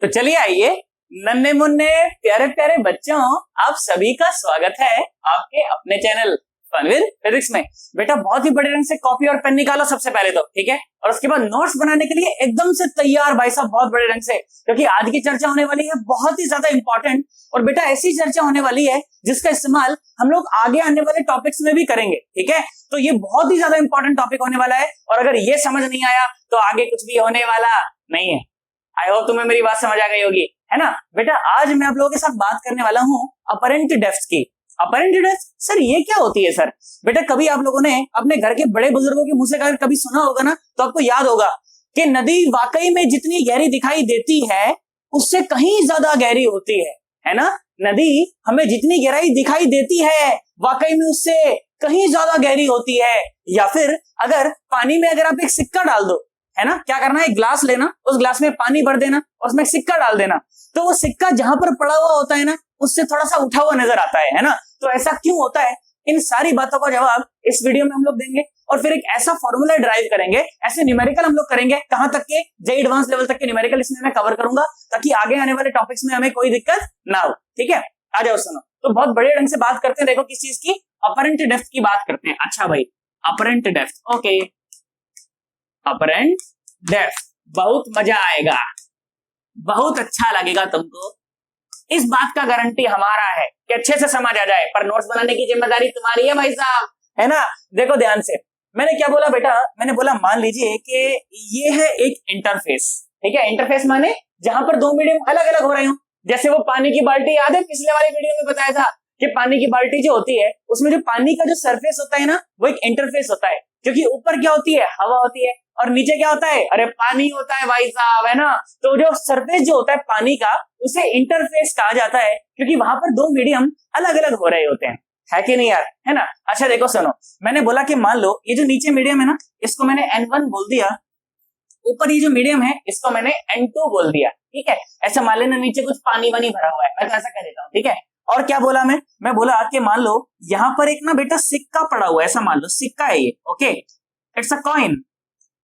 तो चलिए आइए नन्हे मुन्ने प्यारे प्यारे बच्चों, आप सभी का स्वागत है आपके अपने चैनल फन विद फिजिक्स में। बेटा बहुत ही बड़े रंग से कॉपी और पेन निकालो सबसे पहले तो, ठीक है। और उसके बाद नोट्स बनाने के लिए एकदम से तैयार भाई साहब, बहुत बड़े रंग से, क्योंकि आज की चर्चा होने वाली है बहुत ही ज्यादा इंपॉर्टेंट। और बेटा ऐसी चर्चा होने वाली है जिसका इस्तेमाल हम लोग आगे आने वाले टॉपिक्स में भी करेंगे, ठीक है। तो ये बहुत ही ज्यादा इंपॉर्टेंट टॉपिक होने वाला है, और अगर ये समझ नहीं आया तो आगे कुछ भी होने वाला नहीं है। आई होप तुम्हें मेरी बात समझ आ गई होगी, है ना। बेटा आज मैं आप लोगों के साथ बात करने वाला हूं अपरेंट डेप्थ की। अपरेंट डेप्थ सर ये क्या होती है सर? बेटा कभी आप लोगों ने अपने घर के बड़े बुजुर्गों के मुंह से अगर कभी सुना होगा ना, तो आपको याद होगा कि नदी वाकई में जितनी गहरी दिखाई देती है उससे कहीं ज्यादा गहरी होती है ना। नदी हमें जितनी गहराई दिखाई देती है वाकई में उससे कहीं ज्यादा गहरी होती है। या फिर अगर पानी में अगर आप एक सिक्का डाल दो, है ना, क्या करना है, एक ग्लास लेना, उस ग्लास में पानी भर देना और उसमें सिक्का डाल देना, तो वो सिक्का जहां पर पड़ा हुआ होता है ना उससे थोड़ा सा उठा हुआ नजर आता है ना। तो ऐसा क्यों होता है, इन सारी बातों का जवाब इस वीडियो में हम लोग देंगे। और फिर एक ऐसा फॉर्मूला ड्राइव करेंगे, ऐसे न्यूमेरिकल हम लोग करेंगे, कहां तक के, जे एडवांस लेवल तक के न्यूमेरिकल इसमें मैं कवर करूंगा, ताकि आगे आने वाले टॉपिक्स में हमें कोई दिक्कत ना हो, ठीक है। आ जाओ सुनो, तो बहुत बड़े ढंग से बात करते हैं, देखो किस चीज की, अपरेंट डेप्थ की बात करते हैं। अच्छा भाई apparent depth, okay, apparent depth, बहुत मजा आएगा, बहुत अच्छा लगेगा तुमको, इस बात का गारंटी हमारा है कि अच्छे से समझ आ जाए। पर नोट्स बनाने की जिम्मेदारी तुम्हारी है भाई साहब, है ना। देखो ध्यान से, मैंने क्या बोला बेटा, मैंने बोला मान लीजिए कि ये है एक इंटरफेस, ठीक है। इंटरफेस माने जहां पर दो मीडियम अलग अलग हो रहे हो। जैसे वो पानी की बाल्टी, याद है पिछले वाली वीडियो में बताया था कि पानी की बाल्टी जो होती है उसमें जो पानी का जो सरफेस होता है ना वो एक इंटरफेस होता है, क्योंकि ऊपर क्या होती है, हवा होती है, और नीचे क्या होता है, अरे पानी होता है भाई साहब, है ना। तो जो सरफेस जो होता है पानी का उसे इंटरफेस कहा जाता है, क्योंकि वहां पर दो मीडियम अलग अलग हो रहे होते हैं, है कि नहीं यार, है ना। अच्छा देखो सुनो, मैंने बोला कि मान लो ये जो नीचे मीडियम है ना इसको मैंने N1 बोल दिया, ऊपर ये जो मीडियम है इसको मैंने N2 बोल दिया, ठीक है। ऐसा मान लेना नीचे कुछ पानी वानी भरा हुआ है, मैं तो ऐसा कह देता हूँ, ठीक है। और क्या बोला मैं बोला कि मान लो यहाँ पर एक ना बेटा सिक्का पड़ा हुआ है, ऐसा मान लो सिक्का है ये, okay, it's a coin,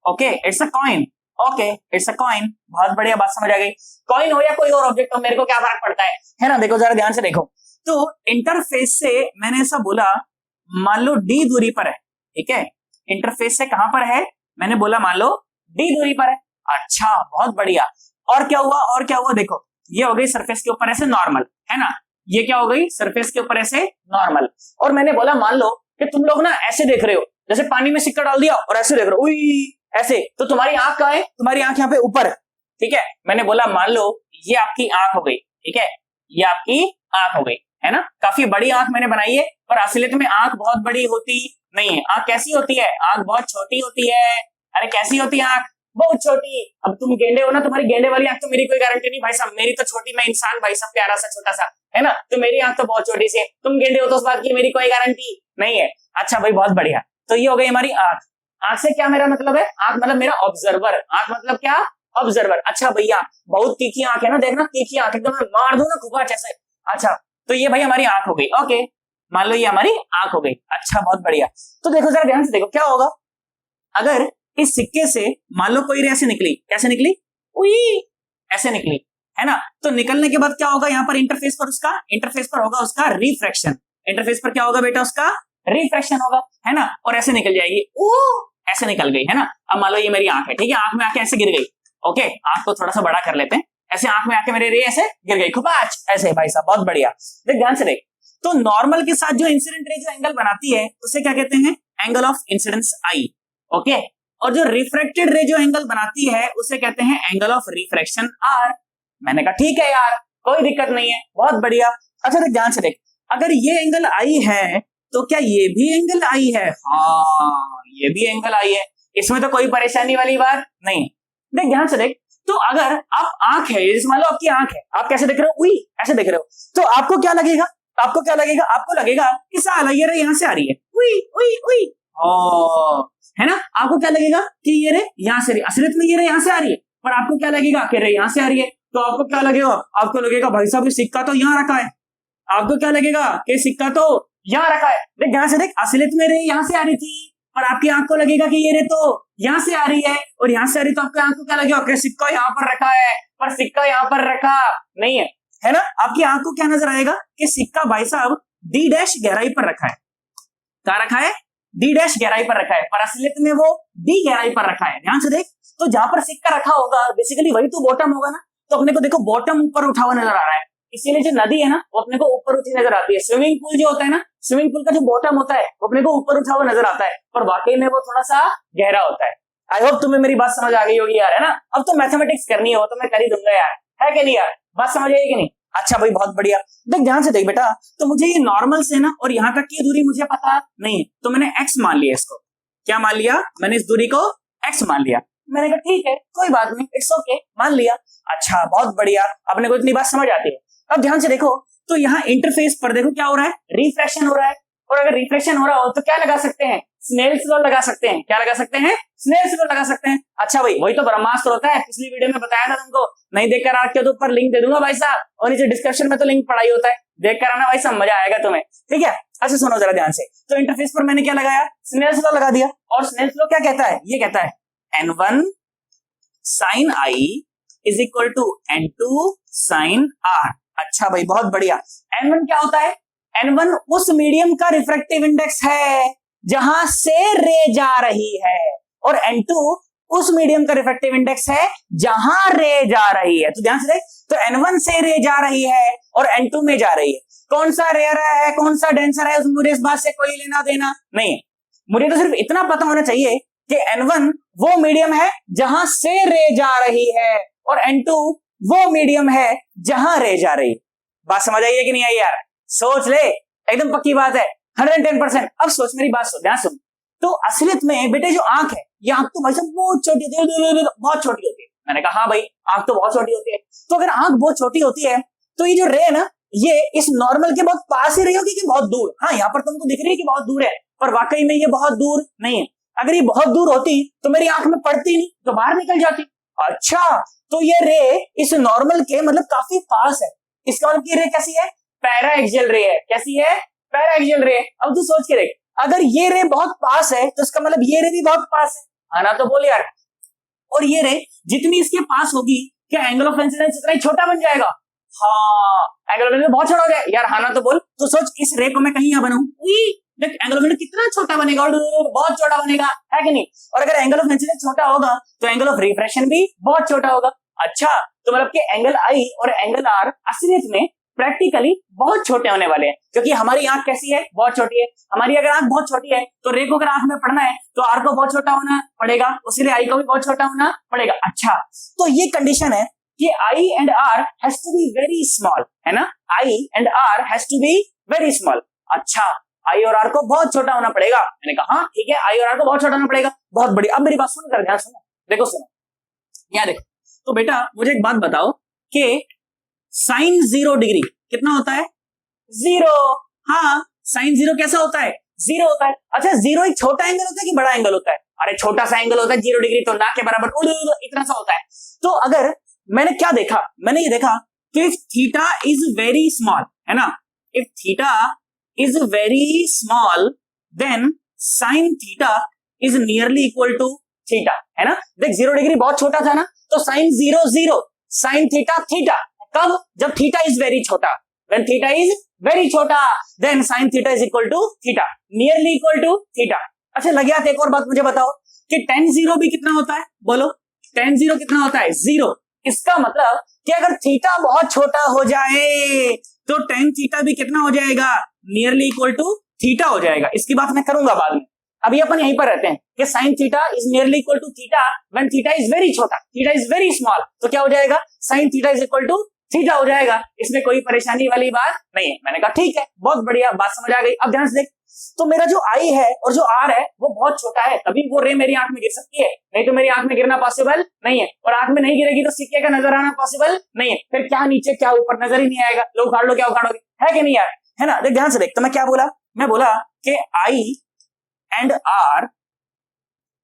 okay, it's a coin, okay, it's a coin, बहुत बढ़िया, बात समझ आ गई। कॉइन हो या कोई और ऑब्जेक्ट हो, मेरे को क्या फर्क पड़ता है ना। देखो जरा ध्यान से देखो, तो इंटरफेस से मैंने ऐसा बोला, मान लो d दूरी पर है, ठीक है। इंटरफेस से कहां पर है, मैंने बोला मान लो d दूरी पर है। अच्छा बहुत बढ़िया, और क्या हुआ, और क्या हुआ, देखो ये हो गई सरफेस के ऊपर ऐसे नॉर्मल, है ना, ये क्या हो गई सरफेस के ऊपर ऐसे नॉर्मल। और मैंने बोला मान लो कि तुम लोग ना ऐसे देख रहे हो, जैसे पानी में सिक्का डाल दिया और ऐसे देख रहे हो, उई ऐसे, तो तुम्हारी आंख कहां है, तुम्हारी आंख यहाँ पे ऊपर है, ठीक है। मैंने बोला मान लो ये आपकी आंख हो गई, ठीक है, ये आपकी आंख हो गई, है ना। काफी बड़ी आंख मैंने बनाई है, पर असलियत में आंख बहुत बड़ी होती नहीं है। आंख कैसी होती है, आंख बहुत छोटी होती है। अरे कैसी होती है आंख, बहुत छोटी। अब तुम गेंडे हो ना, तुम्हारी गेंडे वाली आंख तो मेरी कोई गारंटी नहीं भाई साहब, मेरी तो छोटी, मैं इंसान भाई साहब, प्यारा सा छोटा सा, है ना। तो मेरी आंख तो बहुत छोटी सी है, तुम गेंडे हो तो उस बात की मेरी कोई गारंटी नहीं है। अच्छा भाई बहुत बढ़िया, तो ये हो गई हमारी आंख। आंख से क्या मेरा मतलब है, आंख मतलब मेरा ऑब्जर्वर, आंख मतलब क्या, ऑब्जर्वर। अच्छा भैया बहुत तीखी आंख है ना, देखना तीखी आंख, एकदम मार दो ना खुबाच ऐसे। अच्छा तो ये भाई हमारी आंख हो गई, ओके, मान लो ये हमारी आंख हो गई। अच्छा बहुत बढ़िया, तो देखो जरा ध्यान से देखो क्या होगा, अगर इस सिक्के से मान लो कोई रे ऐसे निकली, कैसे निकली, उई ऐसे निकली, है ना। तो निकलने के बाद क्या होगा, यहाँ पर इंटरफेस पर होगा उसका रिफ्रैक्शन। इंटरफेस पर क्या होगा बेटा, उसका रिफ्रैक्शन होगा, है ना। और ऐसे निकल जाएगी, ऐसे निकल गई, है ना। अब मान लो ये मेरी आंख है, ठीक है, आंख में आके ऐसे गिर गई, ओके, आंख को थोड़ा सा बड़ा कर लेते हैं, ऐसे आंख में आके मेरे रे ऐसे गिर गई, खुबाच ऐसे भाई साहब, बहुत बढ़िया। देख ध्यान से देख, तो नॉर्मल के साथ जो इंसिडेंट रे जो एंगल बनाती है उसे क्या कहते हैं, angle of incidence I, okay. और जो रिफ्रैक्टेड रे जो एंगल बनाती है उसे कहते हैं एंगल ऑफ रिफ्रैक्शन आर। मैंने कहा ठीक है यार, कोई दिक्कत नहीं है, बहुत बढ़िया। अच्छा देख ध्यान से देख, अगर ये एंगल आई है तो क्या ये भी एंगल आई है, हाँ ये भी एंगल आई है, इसमें तो कोई परेशानी वाली बात नहीं। देख ध्यान से देख, तो अगर आप आंख है, मान लो आपकी आंख है, आप कैसे देख रहे हो, उई ऐसे देख रहे हो, तो आपको क्या लगेगा, आपको लगेगा कि साला ये रे यहाँ से आ रही है, उई उई उई, है ना। आपको क्या लगेगा कि ये रे यहाँ से, असलियत में ये रे यहाँ से आ रही है, पर आपको क्या लगेगा कि रे यहाँ से आ रही है। तो आपको क्या लगेगा, आपको लगेगा भाई साहब ये सिक्का तो यहाँ रखा है, आपको क्या लगेगा कि सिक्का तो यहाँ रखा है। देख ध्यान से देख, असलियत में रे यहाँ से आ रही थी, और आपकी आंख को लगेगा कि ये रे तो यहाँ से आ रही है और यहाँ से आ रही, तो आपकी आंख को क्या लगेगा कि सिक्का यहाँ पर रखा है, पर सिक्का यहाँ पर रखा नहीं है ना। आपकी आंख को क्या नजर आएगा कि सिक्का भाई साहब डी डैश गहराई पर रखा है। क्या रखा है? डी डैश गहराई पर रखा है, पर असलियत में वो डी गहराई पर रखा है। ध्यान से देख, तो जहां पर सिक्का रखा होगा बेसिकली वही तो बॉटम होगा ना। तो अपने को देखो बॉटम ऊपर उठा हुआ नजर आ रहा है, इसीलिए जो नदी है ना वो अपने को ऊपर उठी नजर आती है। स्विमिंग पूल जो होता है ना, स्विमिंग पूल का जो बॉटम होता है वो अपने को ऊपर उठा हुआ नजर आता है, पर वाकई में वो थोड़ा सा गहरा होता है। आई होप तुम्हें मेरी बात समझ आ गई होगी यार, है ना। अब तो मैथमेटिक्स करनी हो तो मैं कर ही दूंगा यार, है कि नहीं यार, बात समझ आई कि नहीं। अच्छा भाई बहुत बढ़िया। देख ध्यान से देख बेटा, तो मुझे ये नॉर्मल से ना और यहाँ तक की दूरी मुझे पता नहीं है, तो मैंने x मान लिया इसको। क्या मान लिया? मैंने इस दूरी को x मान लिया। मैंने कहा ठीक है कोई बात नहीं, इट्स ओके, मान लिया। अच्छा बहुत बढ़िया, अपने को इतनी बात समझ आती है। अब ध्यान से देखो, तो यहाँ इंटरफेस पर देखो क्या हो रहा है, रिफ्रैक्शन हो रहा है। और अगर रिफ्रैक्शन हो रहा हो तो क्या लगा सकते हैं? स्नेल्स लॉ लगा सकते हैं। क्या लगा सकते हैं? स्नेल्स लॉ लगा सकते हैं। अच्छा भाई वही तो ब्रह्मास्त्र होता है, पिछली वीडियो में बताया था तुमको, नहीं देखकर आ के तो ऊपर लिंक दे दूंगा भाई साहब, और नीचे डिस्क्रिप्शन में तो लिंक पढ़ाई होता है, देख कर आना भाई साहब, मजा आएगा तुम्हें, ठीक है। अच्छा सुनो जरा ध्यान से, तो इंटरफेस पर मैंने क्या लगाया? स्नेल्स लॉ लगा दिया। और स्नेल्स लॉ क्या कहता है? ये कहता है n1 sin i is equal to n2 sin r। अच्छा भाई बहुत बढ़िया। n1 क्या होता है? n1 उस मीडियम का रिफ्रैक्टिव इंडेक्स है जहां से रे जा रही है, और n2 उस मीडियम का रिफ्रैक्टिव इंडेक्स है जहां रे जा रही है। तो ध्यान से देख, तो n1 से रे जा रही है और n2 में जा रही है। कौन सा रेयर है कौन सा डेंसर है मुझे इस बात से कोई लेना देना नहीं है। मुझे तो सिर्फ इतना पता होना चाहिए कि n1 वो मीडियम है जहां से रे जा रही है और n2 वो मीडियम है जहां रे जा रही है। बात समझ आई है कि नहीं आई यार? सोच ले, एकदम पक्की बात है, 110%। अब सोच मेरी बात सुन, ध्यान सुन। तो असलियत में बेटे जो आंख है, ये आंख तो भाई साहब बहुत छोटी होती है, बहुत छोटी होती है। मैंने कहा हाँ भाई आंख तो बहुत छोटी होती है। तो अगर आंख बहुत छोटी होती है तो ये जो रे है ना, ये इस नॉर्मल के बहुत पास ही रही होगी कि बहुत दूर? हाँ यहाँ पर तुमको दिख रही है कि बहुत दूर है, पर वाकई में ये बहुत दूर नहीं है। अगर ये बहुत दूर होती तो मेरी आंख में पड़ती नहीं, तो बाहर निकल जाती। अच्छा, तो ये रे इस नॉर्मल के मतलब काफी पास है। इसका मतलब ये रे कैसी है? पैरा एक्सियल रे है। कैसी है? पैरा एक्सियल रे। अब तू सोच के देख, अगर ये रे बहुत पास है तो इसका मतलब ये रे भी बहुत पास है, आना तो बोल यार। और ये रे जितनी इसके पास होगी, क्या एंगल ऑफ इंसिडेंस उतना ही छोटा बन जाएगा? हाँ, एंगल ऑफ इंसिडेंस बहुत छोटा हो जाए यार, आना तो बोल। तो सोच इस रे को मैं कहीं यहां बनाऊं, देख एंगल ऑफ इंसिडेंस कितना छोटा बनेगा, और बहुत छोटा बनेगा, है कि नहीं। और अगर एंगल ऑफ इंसिडेंस छोटा होगा तो एंगल ऑफ रिफ्रैक्शन भी बहुत छोटा होगा। अच्छा, तो मतलब कि एंगल आई और एंगल आर असलियत में प्रैक्टिकली बहुत छोटे होने वाले हैं, क्योंकि हमारी आंख कैसी है? बहुत छोटी है। हमारी अगर आंख बहुत छोटी है तो रे को अगर आंख में पढ़ना है तो आर को बहुत छोटा होना पड़ेगा, उसीलिए आई को भी बहुत छोटा होना पड़ेगा। अच्छा, तो ये कंडीशन है कि I and R has to be very small, है ना। I and R has to be very small. अच्छा, आई और आर को बहुत छोटा होना पड़ेगा। मैंने कहा हाँ ठीक है, आई और आर को बहुत छोटा होना पड़ेगा, बहुत बढ़िया। अब मेरी बात सुनो, कर ध्यान सुनो, देखो सुनो, यहाँ देखो। तो बेटा मुझे एक बात बताओ कि साइन 0 डिग्री कितना होता है? 0। हाँ, साइन 0 कैसा होता है? 0 होता है। अच्छा, 0 एक छोटा एंगल होता है कि बड़ा एंगल होता है? अरे छोटा सा एंगल होता है, 0 डिग्री तो ना के बराबर इतना सा होता है। तो अगर मैंने क्या देखा, मैंने ये देखा कि if theta is very small, है ना, if theta is very small then sine theta is nearly equal to theta, है ना। देख 0 डिग्री बहुत छोटा था ना, तो साइन 0 0, साइन थीटा थीटा। कब? जब थीटा इज वेरी छोटा। When थीटा इज वेरी छोटा then sine theta is equal to theta, nearly equal to theta. अच्छा लगे, एक और बात मुझे बताओ कि tan 0 भी कितना होता है? बोलो, tan 0 कितना होता है? 0। इसका मतलब कि अगर थीटा बहुत छोटा हो जाए तो tan थीटा भी कितना हो जाएगा? नियरली इक्वल टू थीटा हो जाएगा। इसकी बात मैं करूंगा बाद में, अभी अपन यहीं पर रहते हैं कि sine theta is nearly equal to theta when theta is very छोटा, थीटा इज वेरी स्मॉल। तो क्या हो जाएगा? Sine theta is equal to theta हो जाएगा। इसमें कोई परेशानी वाली बात नहीं है। मैंने कहा ठीक है, बहुत बढ़िया, बात समझ आ गई। अब ध्यान से देख, तो मेरा जो आई है और जो आर है वो बहुत छोटा है, तभी वो रे मेरी आंख में गिर सकती है, नहीं तो मेरी आंख में गिरना पॉसिबल नहीं है। और आंख में नहीं गिरेगी तो सिक्के का नजर आना पॉसिबल नहीं है। फिर क्या नीचे क्या ऊपर नजर ही नहीं आएगा, लो उखाड़ लो, क्या उखाड़ोगे, है कि नहीं यार, है ना। देख ध्यान से देख, तो मैं क्या बोला? मैं बोला कि I and R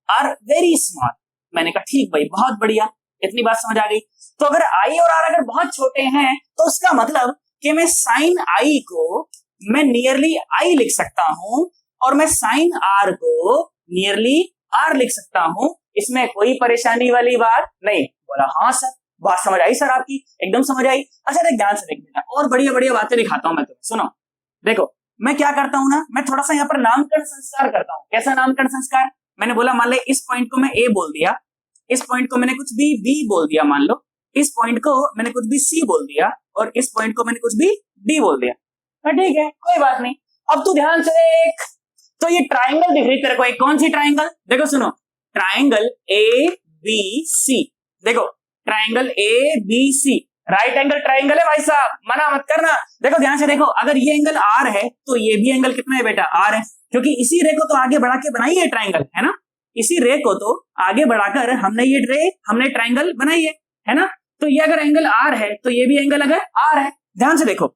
R very small. मैंने कहा ठीक भाई, बहुत बढ़िया, इतनी बात समझ आ गई। तो अगर आई और आर अगर बहुत छोटे हैं तो उसका मतलब कि मैं साइन आई को मैं नियरली आई लिख सकता हूं और मैं साइन आर को नियरली आर लिख सकता हूं, इसमें कोई परेशानी वाली बात नहीं। बोला हाँ सर, बात समझ आई सर आपकी, एकदम समझ आई। अच्छा देख, ध्यान से देख बेटा, और बढ़िया बढ़िया बातें दिखाता हूं मैं तुम्हें, सुनो। देखो मैं क्या करता हूं ना, मैं थोड़ा सा यहाँ पर नामकरण संस्कार करता हूँ। कैसा नामकरण संस्कार? मैंने बोला मान ले इस पॉइंट को मैं ए बोल दिया, इस पॉइंट को मैंने कुछ भी बी बोल दिया, मान लो इस पॉइंट को मैंने कुछ भी सी बोल दिया, और इस पॉइंट को मैंने कुछ भी डी बोल दिया। ठीक है, कोई बात नहीं। अब तू ध्यान से देख, तो ये ट्राइंगल दिख रही तेरे को, एक कौन सी ट्राइंगल? देखो सुनो, ट्राइंगल ए बी सी। देखो triangle A B C right angle triangle है भाई साहब, मना मत करना। देखो ध्यान से देखो, अगर ये एंगल आर है तो ये भी एंगल कितना है बेटा? आर है, क्योंकि इसी रे को तो आगे बढ़ा के बनाई है ट्राइंगल, है ना। इसी रे को तो आगे बढ़ाकर हमने ट्राइंगल बनाई है ना। तो ये अगर एंगल आर है तो ये भी एंगल अगर आर है, ध्यान से देखो।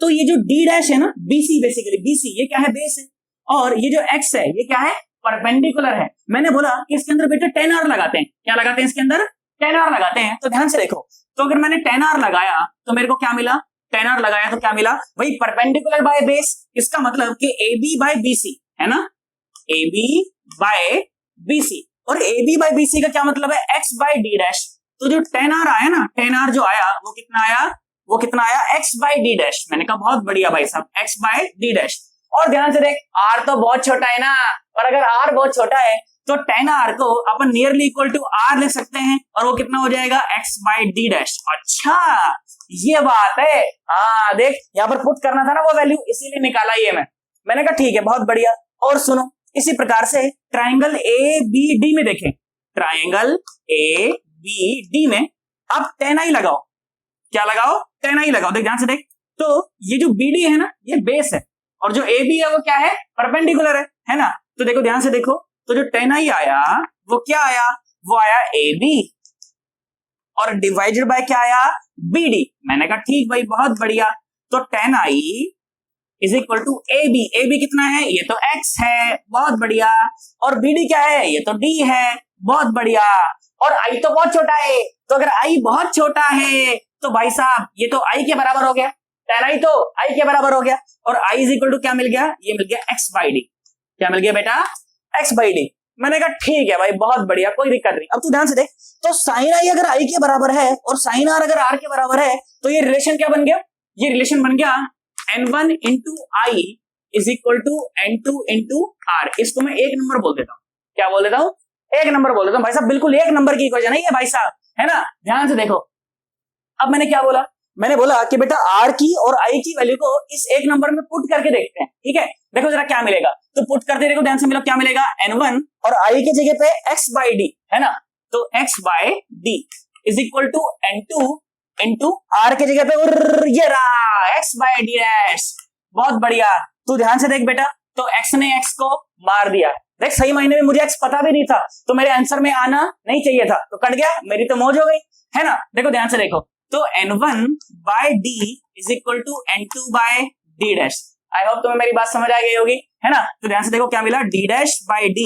तो ये जो डी डैश है ना, बीसी, बेसिकली बीसी ये क्या है? बेस है। और ये जो एक्स है ये क्या है? परपेंडिकुलर है। मैंने बोला कि इसके अंदर बेटा 10 आर लगाते हैं। क्या लगाते हैं इसके अंदर? 10 आर लगाते हैं। तो ध्यान से देखो, तो अगर मैंने 10 आर लगाया तो मेरे को क्या मिला? 10 आर लगाया तो क्या मिला? वही परपेंडिकुलर बाय बेस। इसका मतलब कि A B by B C, है ना, A B by B C. और A B by B C का क्या मतलब है? X by D dash. तो जो 10 आर आया ना, 10 आर जो आया वो कितना आया? वो कितना आया? X by D dash. मैंने कहा बहुत बढ़िया भाई साहब, एक्स बाय डी डैश। और ध्यान से देख, आर तो बहुत छोटा है ना, और अगर आर बहुत छोटा है तो 10 आर को अपन नियरली इक्वल टू आर ले सकते हैं, और वो कितना हो जाएगा? X by D dash. अच्छा ये बात है। हाँ देख, यहाँ पर पुट करना था ना वो वैल्यू, इसीलिए निकाला ये मैंने कहा ठीक है, बहुत बढ़िया। और सुनो, इसी प्रकार से ट्राइंगल ए बी डी में देखें, ट्राइंगल ए बी डी में अब 10 आई लगाओ। क्या लगाओ? 10 आई लगाओ। देख ध्यान से देख, तो ये जो बी डी है ना ये बेस है, और जो ए बी है वो क्या है? परपेंडिकुलर है ना। तो देखो ध्यान से देखो, तो जो 10 आई आया वो क्या आया? वो आया ए बी, और डिवाइडेड बाय क्या आया? B D. मैंने कहा ठीक भाई, बहुत बढ़िया। तो 10 I is equal to A B. A B कितना है? ये तो एक्स है, बहुत बढ़िया। और बी डी क्या है? ये तो डी है, बहुत बढ़िया। और आई तो बहुत छोटा है, तो अगर आई बहुत छोटा है तो भाई साहब ये तो आई के बराबर हो गया, 10 आई तो आई के बराबर हो गया। और आई इज इक्वल टू क्या मिल गया? ये मिल गया एक्स बाई डी। क्या मिल गया बेटा? X by D. मैंने कहा ठीक है भाई, बहुत बढ़िया, कोई दिक्कत नहीं। अब तू ध्यान से देख, तो साइन आई अगर आई के बराबर है और साइन आर अगर आर के बराबर है, तो ये रिलेशन क्या बन गया? ये रिलेशन बन गया n1 into i is equal to n2 into r. इसको मैं एक नंबर बोल देता हूँ। क्या बोल देता हूँ? एक नंबर बोल देता हूँ भाई साहब, बिल्कुल एक नंबर की इक्वेशन है ये भाई साहब, है ना। ध्यान से देखो, अब मैंने क्या बोला? मैंने बोला कि बेटा आर की और आई की वैल्यू को इस एक नंबर में पुट करके देखते हैं, ठीक है। देखो जरा क्या मिलेगा, तो पुट करते देखो ध्यान से, मिला क्या मिलेगा? n1 और आई की जगह पे x बाई डी, है ना। तो x by d is equal to n2 into r के जगह पे ये रहा x बाई डी डैश। बहुत बढ़िया। तू ध्यान से देख बेटा, तो x ने x को मार दिया। देख सही मायने में मुझे x पता भी नहीं था, तो मेरे आंसर में आना नहीं चाहिए था, तो कट गया, मेरी तो मौज हो गई, है ना। देखो ध्यान से देखो, तो n1 by d is equal to n2 by d dash. I hope तुम्हें मेरी बात समझ आ गई होगी, है ना। तो ध्यान से देखो क्या मिला? d dash by d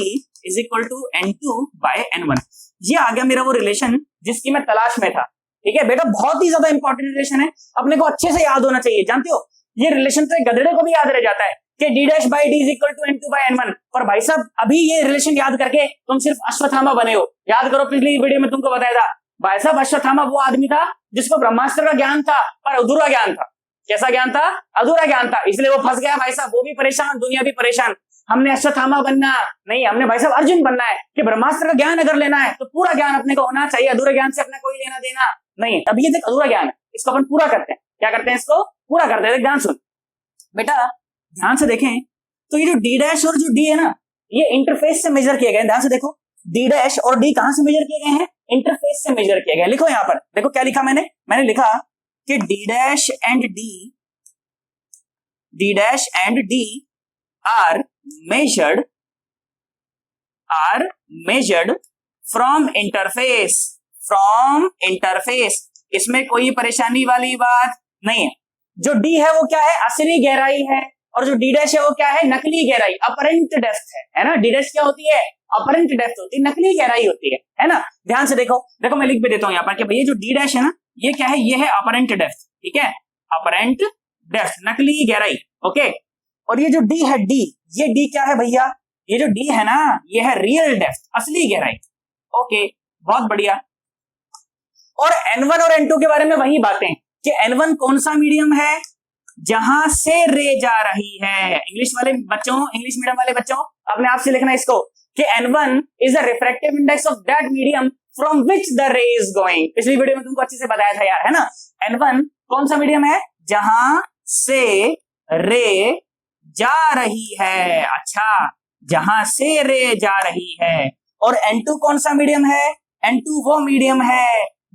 is equal to n2 by n1। ये आ गया मेरा वो रिलेशन जिसकी मैं तलाश में था, ठीक है बेटा। बहुत ही ज्यादा इंपॉर्टेंट रिलेशन है, अपने को अच्छे से याद होना चाहिए। जानते हो ये रिलेशन तो गधेड़े को भी याद रह जाता है कि d dash by d is equal to n2 by n1। और भाई साहब अभी ये रिलेशन याद करके तुम सिर्फ अश्वत्थामा बने हो। याद करो, पिछली वीडियो में तुमको बताया था भाई साहब, अश्वत्थामा वो आदमी था जिसको ब्रह्मास्त्र का ज्ञान था पर अधूरा ज्ञान था। कैसा ज्ञान था? अधूरा ज्ञान था, इसलिए वो फंस गया भाई साहब। वो भी परेशान, दुनिया भी परेशान। हमने अश्वत्थामा बनना नहीं, हमने भाई साहब अर्जुन बनना है कि ब्रह्मास्त्र का ज्ञान अगर लेना है तो पूरा ज्ञान अपने को होना चाहिए, अधूरे ज्ञान से अपना कोई लेना देना नहीं है। अभी ये देख अधूरा ज्ञान है, इसको अपन पूरा करते हैं। क्या करते हैं? इसको पूरा करते हैं। ध्यान सुन बेटा, ध्यान से देखें, तो ये जो डी डैश और जो डी है ना, ये इंटरफेस से मेजर किए गए। ध्यान से देखो, डी डैश और डी कहां से मेजर किए गए हैं? इंटरफेस से मेजर किए गए। लिखो यहां पर, देखो क्या लिखा मैंने लिखा कि D dash and D R measured from interface. इसमें कोई परेशानी वाली बात नहीं है। जो डी है वो क्या है? असली गहराई है, और जो डी डैश है वो क्या है? नकली गहराई, अपरेंट डेप्थ है ना। डी डैश क्या होती है? अपरेंट डेप्थ होती है, नकली गहराई होती है ना। ध्यान से देखो मैं लिख भी देता हूं यहाँ पर कि भैया जो डी डैश है ना, ये क्या है? ये है अपरेंट डेप्थ, ठीक है, अपरेंट डेप्थ, नकली गहराई, ओके। और ये जो डी है, ये डी क्या है भैया? ये जो डी है ना, ये है रियल डेप्थ, असली गहराई, ओके, बहुत बढ़िया। और N1 और N2 के बारे में वही बातें कि N1 कौन सा मीडियम है जहां से रे जा रही है। इंग्लिश वाले बच्चों, इंग्लिश मीडियम वाले बच्चों, अपने आप से लिखना इसको कि N1 is the refractive index of that medium from which the रे इज गोइंग। पिछली वीडियो में तुमको अच्छे से बताया था यार, है ना। N1 कौन सा मीडियम है जहां से रे जा रही है, अच्छा, जहां से रे जा रही है। और N2 कौन सा मीडियम है, N2 वो मीडियम है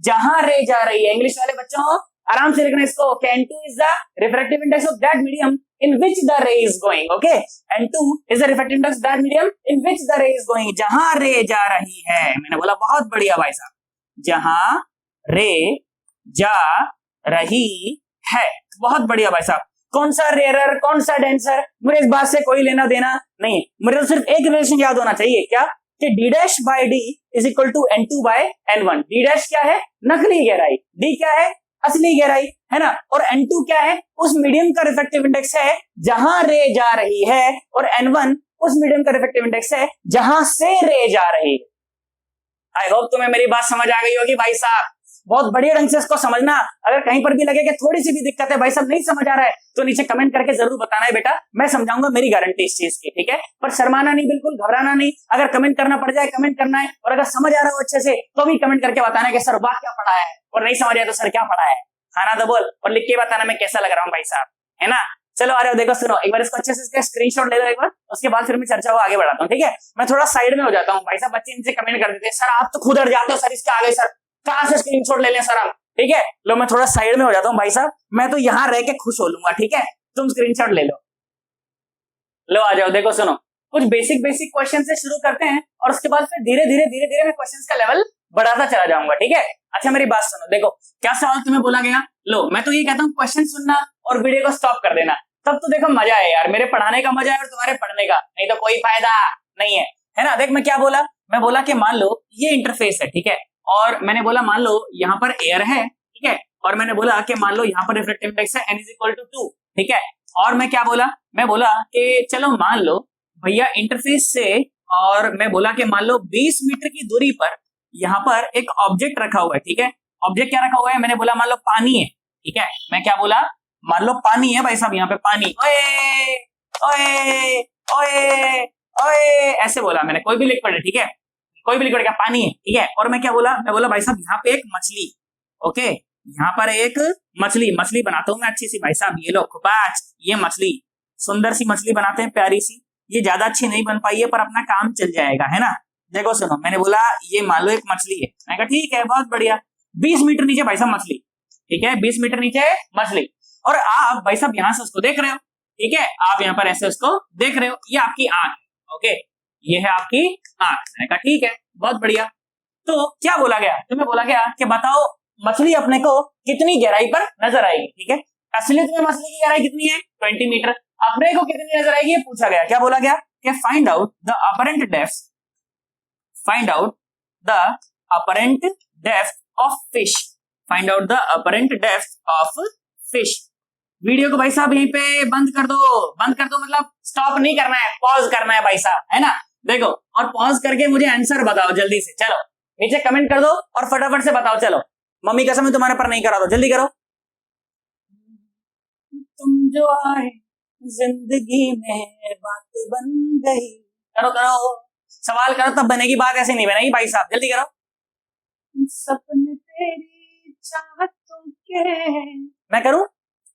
जहां रे जा रही है। इंग्लिश वाले बच्चों आराम से लिखना इसको कि N2 is the refractive index of that medium in which the ray is going, okay? N2 is the refractive index of that medium in which the ray is going, जहां रे जा रही है। मैंने बोला बहुत बढ़िया भाई साहब, जहां रे जा रही है, बहुत बढ़िया भाई साहब। कौन सा रेयर, कौन सा डेंसर, मुझे इस बात से कोई लेना देना नहीं, मुझे तो सिर्फ एक रिलेशन याद होना चाहिए, क्या, कि d dash by d is equal to N2 by N1। d dash क्या है, नकली गहराई, d क्या है, असली गहराई, है ना। और N2 क्या है, उस मीडियम का रिफ्रैक्टिव इंडेक्स है जहां रे जा रही है। और N1 उस मीडियम का रिफ्रैक्टिव इंडेक्स है जहां से रे जा रही है। आई होप तुम्हें मेरी बात समझ आ गई होगी भाई साहब। बहुत बढ़िया ढंग से इसको समझना। अगर कहीं पर भी लगे कि थोड़ी सी भी दिक्कत है भाई साहब, नहीं समझ आ रहा है, तो नीचे कमेंट करके जरूर बताना है बेटा, मैं समझाऊंगा, मेरी गारंटी इस चीज की, ठीक है। पर शर्माना नहीं, बिल्कुल घबराना नहीं। अगर कमेंट करना पड़ जाए, कमेंट करना है, और अगर समझ आ रहा हो अच्छे से तो भी कमेंट करके बताना है कि सर वाह क्या पढ़ा है, और नहीं समझ आया तो सर क्या पढ़ा है, खाना तो बोल, और लिख के बताना मैं कैसा लग रहा हूँ भाई साहब, है ना। चलो आ रहे हो, देखो सुनो, एक बार इसको अच्छे से इसका स्क्रीनशॉट ले लो एक बार, उसके बाद फिर मैं चर्चा को आगे बढ़ाता हूँ, ठीक है। मैं थोड़ा साइड में हो जाता हूँ भाई साहब, बच्चे इनसे कमेंट कर देते हैं सर आप तो खुद अड़ जाते हो सर इसके आगे, सर कहां से स्क्रीनशॉट ले लें सर हम, ठीक है। लो मैं थोड़ा साइड में हो जाता हूँ भाई साहब, मैं तो यहाँ रह के खुश हो लूंगा, ठीक है, तुम स्क्रीनशॉट ले लो। लो आ जाओ, देखो सुनो, कुछ बेसिक बेसिक क्वेश्चन से शुरू करते हैं, और उसके बाद फिर धीरे धीरे धीरे धीरे मैं क्वेश्चंस का लेवल बढ़ाता चला जाऊंगा, ठीक है। अच्छा मेरी बात सुनो, देखो क्या सवाल तुम्हें बोला गया। लो मैं तो ये कहता हूँ क्वेश्चन सुनना और वीडियो को स्टॉप कर देना, तब तो देखो मजा है यार, मेरे पढ़ाने का मजा है और तुम्हारे पढ़ने का, नहीं तो कोई फायदा नहीं है, है ना। देख मैं क्या बोला, मैं बोला कि मान लो ये इंटरफेस है, ठीक है, और मैंने बोला मान लो यहाँ पर एयर है, ठीक है, और मैंने बोला कि मान लो यहाँ पर रिफ्रैक्टिव इंडेक्स है n इज इक्वल टू 2, ठीक है। और मैं क्या बोला, मैं बोला कि चलो मान लो भैया इंटरफेस से, और मैं बोला कि मान लो 20 मीटर की दूरी पर यहाँ पर एक ऑब्जेक्ट रखा हुआ है, ठीक है। ऑब्जेक्ट क्या रखा हुआ है, मैंने बोला मान लो पानी है, ठीक है। मैं क्या बोला, मान लो पानी है भाई साहब, यहाँ पे पानी, ओए ओए ओए ओए ऐसे बोला मैंने, कोई भी लिख पड़े, ठीक है, कोई भी लिख पड़े, क्या पानी है, ठीक है। और मैं क्या बोला, मैं बोला भाई साहब यहाँ पे एक मछली, ओके, यहाँ पर एक मछली, मछली बनाता हूँ मैं अच्छी सी भाई साहब, ये लो खुपाच, ये मछली, सुंदर सी मछली बनाते हैं, प्यारी सी, ये ज्यादा अच्छी नहीं बन पाई है पर अपना काम चल जाएगा, है ना। देखो सुनो, मैंने बोला ये मान लो एक मछली है, मैं कहा ठीक है बहुत बढ़िया, 20 मीटर नीचे भाई साहब मछली, ठीक है, 20 मीटर नीचे मछली, और आप भाई साहब यहाँ से उसको देख रहे हो, ठीक है, आप यहाँ पर ऐसे उसको देख रहे हो, ये आपकी आंख है, ओके, ये है आपकी आंख। मैंने कहा ठीक है बहुत बढ़िया। तो क्या बोला गया, तुम्हें बोला गया कि बताओ मछली अपने को कितनी गहराई पर नजर आएगी, ठीक है। असलियत में मछली की गहराई कितनी है, 20 मीटर, अपने को कितनी नजर आएगी ये पूछा गया। क्या बोला गया कि find out the apparent depth, find out the apparent depth of fish, find out the apparent depth of fish. Video को भाई साहब यहीं पे बंद कर दो, बंद कर दो मतलब स्टॉप नहीं करना है, पॉज करना है भाई साहब, है ना। देखो और पॉज करके मुझे आंसर बताओ जल्दी से, चलो नीचे कमेंट कर दो और फटाफट से बताओ, चलो मम्मी कसम मैं तुम्हारे पर नहीं करा दो, जल्दी करो। तुम जो आए जिंदगी में बात बन गई, करो करो सवाल करो, तब बनेगी बात, ऐसे नहीं बनेगी भाई साहब, जल्दी करो। सपने तेरी चाहतों के, मैं करूं,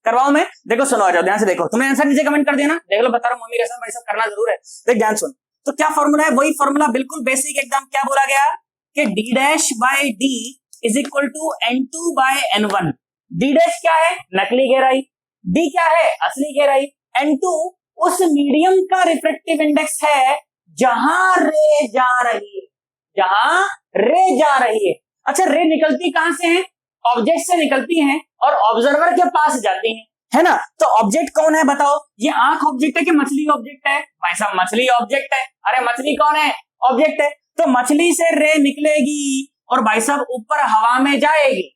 करवाऊं मैं, देखो सुनो आ जाओ ध्यान से, देखो तुमने आंसर नीचे कमेंट कर दिया ना, देख लो बता रहा हूं मम्मी कसम भाई साहब करना जरूर है, देख ध्यान सुन। तो क्या फॉर्मूला है, वही फॉर्मूला बिल्कुल बेसिक एकदम, क्या बोला गया कि d dash by d is equal to n2 by n1। d dash क्या है, नकली गहराई, d क्या है, असली गहराई, n2 उस मीडियम का रिफ्रैक्टिव इंडेक्स है जहां रे जा रही है, जहां रे जा रही है। अच्छा रे निकलती कहां से है, ऑब्जेक्ट से निकलती हैं और ऑब्जर्वर के पास जाती हैं, है ना। तो ऑब्जेक्ट कौन है बताओ, ये आंख ऑब्जेक्ट है कि मछली ऑब्जेक्ट है, भाई साहब मछली ऑब्जेक्ट है, अरे मछली कौन है, ऑब्जेक्ट है। तो मछली से रे निकलेगी और भाई साहब ऊपर हवा में जाएगी,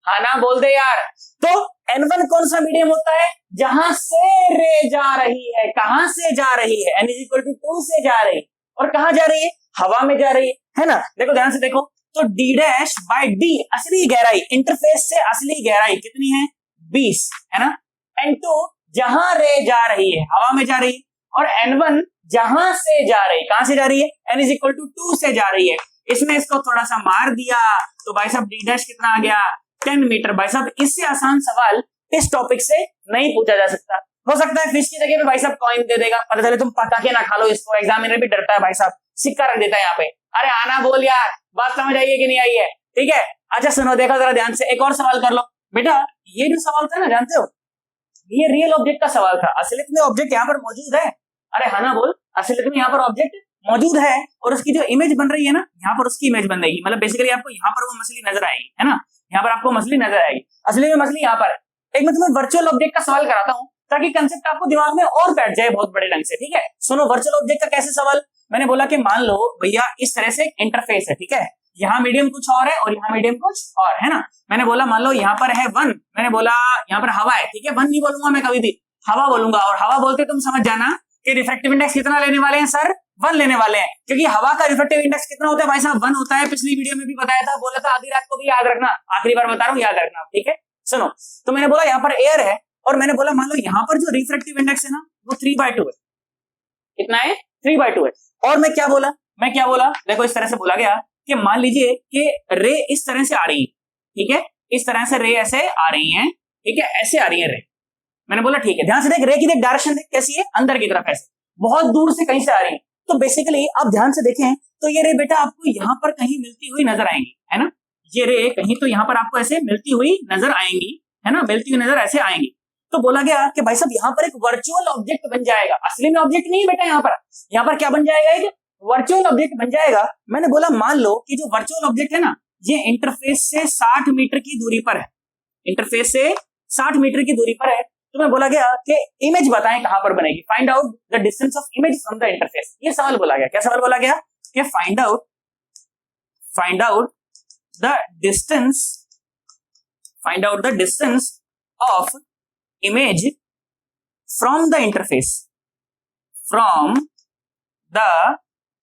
हाँ ना बोल दे यार। तो N1 कौन सा मीडियम होता है, जहां से रे जा रही है, कहां से जा रही है, n इज इक्वल टू 2 से जा रही है, और कहां जा रही है, हवा में जा रही है। है ना। देखो ध्यान से देखो, तो d डैश बाय d असली गहराई, इंटरफेस से असली गहराई कितनी है 20, है ना। n2 जहां रे जा रही है, हवा में जा रही है, और n1 जहां से जा रही है, कहां से जा रही है, n इज इक्वल टू 2 से जा रही है। इसमें इसको थोड़ा सा मार दिया तो भाई साहब d डैश कितना आ गया 10 मीटर। भाई साहब इससे आसान सवाल इस टॉपिक से नहीं पूछा जा सकता। हो सकता है फिश की जगह पे भाई साहब कॉइन दे देगा, पता चले तुम पका के ना खा लो इसको, एग्जामिनर भी डरता है भाई साहब, सिक्का रख देता है यहाँ पे। अरे आना बोल यार, बात समझ आई है कि नहीं आई है, ठीक है। अच्छा सुनो, देखो जरा ध्यान से, एक और सवाल कर लो बेटा। ये जो सवाल था ना, जानते हो ये रियल ऑब्जेक्ट का सवाल था। असलियत में ऑब्जेक्ट यहाँ पर मौजूद है, अरे हाँ ना बोल, असलियत में यहाँ पर ऑब्जेक्ट मौजूद है, और उसकी जो इमेज बन रही है ना, यहाँ पर उसकी इमेज बन रही है। मतलब बेसिकली आपको यहाँ पर वो मछली नजर आएगी, है ना, यहाँ पर आपको मछली नजर आएगी, असली में मछली यहाँ पर है। एक मैं तुम्हें वर्चुअल ऑब्जेक्ट का सवाल कराता हूँ ताकि कंसेप्ट आपको दिमाग में और बैठ जाए बहुत बड़े ढंग से, ठीक है। सुनो, वर्चुअल ऑब्जेक्ट का कैसे सवाल, मैंने बोला कि मान लो भैया इस तरह से इंटरफेस है, ठीक है, यहाँ मीडियम कुछ और है और यहाँ मीडियम कुछ और है ना। मैंने बोला मान लो यहाँ पर है 1, मैंने बोला यहाँ पर हवा है, ठीक है, 1 नहीं बोलूंगा मैं कभी भी, हवा बोलूंगा। और हवा बोलते तुम समझ जाना कि रिफ्रैक्टिव इंडेक्स कितना लेने वाले हैं सर, 1 लेने वाले हैं, क्योंकि हवा का रिफ्रैक्टिव इंडेक्स कितना होता है भाई साहब 1 होता है। पिछली वीडियो में भी बताया था, बोला था आधी रात को भी याद रखना, आखिरी बार बता रहा हूँ याद रखना, ठीक है। सुनो, तो मैंने बोला यहाँ पर एयर है, और मैंने बोला मान लो यहाँ पर जो रिफ्रैक्टिव इंडेक्स है ना वो 3/2 है, कितना है 3/2 है। और मैं क्या बोला, देखो इस तरह से बोला गया कि मान लीजिए कि रे इस तरह से आ रही है, ठीक है, इस तरह से रे ऐसे आ रही है, ठीक है, ऐसे आ रही है रे। मैंने बोला ठीक है, ध्यान से देख, रे की देख डायरेक्शन देख कैसी है, अंदर की तरफ, ऐसे बहुत दूर से कहीं से आ रही है। तो बेसिकली आप ध्यान से देखें तो ये रे बेटा आपको यहाँ पर कहीं मिलती हुई नजर आएंगी, है ना, ये रे कहीं तो यहाँ पर आपको ऐसे मिलती हुई नजर आएंगी, है ना, मिलती हुई नजर ऐसे आएंगी। तो बोला गया कि भाई साहब यहाँ पर एक वर्चुअल ऑब्जेक्ट बन जाएगा, असली में ऑब्जेक्ट नहीं है बेटा, यहाँ पर क्या बन जाएगा, एक वर्चुअल ऑब्जेक्ट बन जाएगा। मैंने बोला मान लो कि जो वर्चुअल ऑब्जेक्ट है ना ये इंटरफेस से 60 मीटर की दूरी पर है, इंटरफेस से 60 मीटर की दूरी पर है। तो मैं बोला गया कि इमेज बताएं कहां पर बनेगी, find out the distance of image from the interface. ये सवाल बोला गया, क्या सवाल बोला गया कि find out the distance of image from the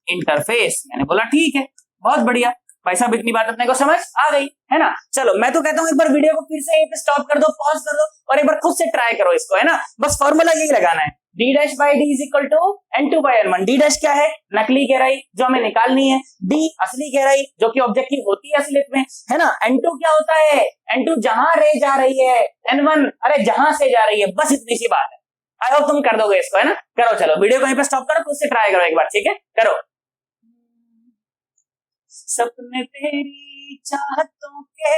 interface, मैंने बोला ठीक है, बहुत बढ़िया भाई साहब, इतनी बात अपने को समझ आ गई, है ना। चलो मैं तो कहता हूं एक बार वीडियो को फिर से यहीं पे स्टॉप कर दो, पॉज कर दो, और एक बार खुद से ट्राई करो इसको, है ना। बस फॉर्मूला यही लगाना है, d dash by d is equal to n2 by n1। d dash क्या है, नकली गहराई जो हमें निकालनी है, d असली गहराई जो कि ऑब्जेक्ट की होती है असलियत में, है ना। n2 क्या होता है, n2 जहां रे जा रही है, n1 अरे जहां से जा रही है, बस इतनी सी बात है। आई होप तुम कर दोगे इसको, है ना। करो, चलो वीडियो को यहीं पे स्टॉप करो, खुद से ट्राई करो एक बार, ठीक है, करो। सपने तेरी चाहतों के,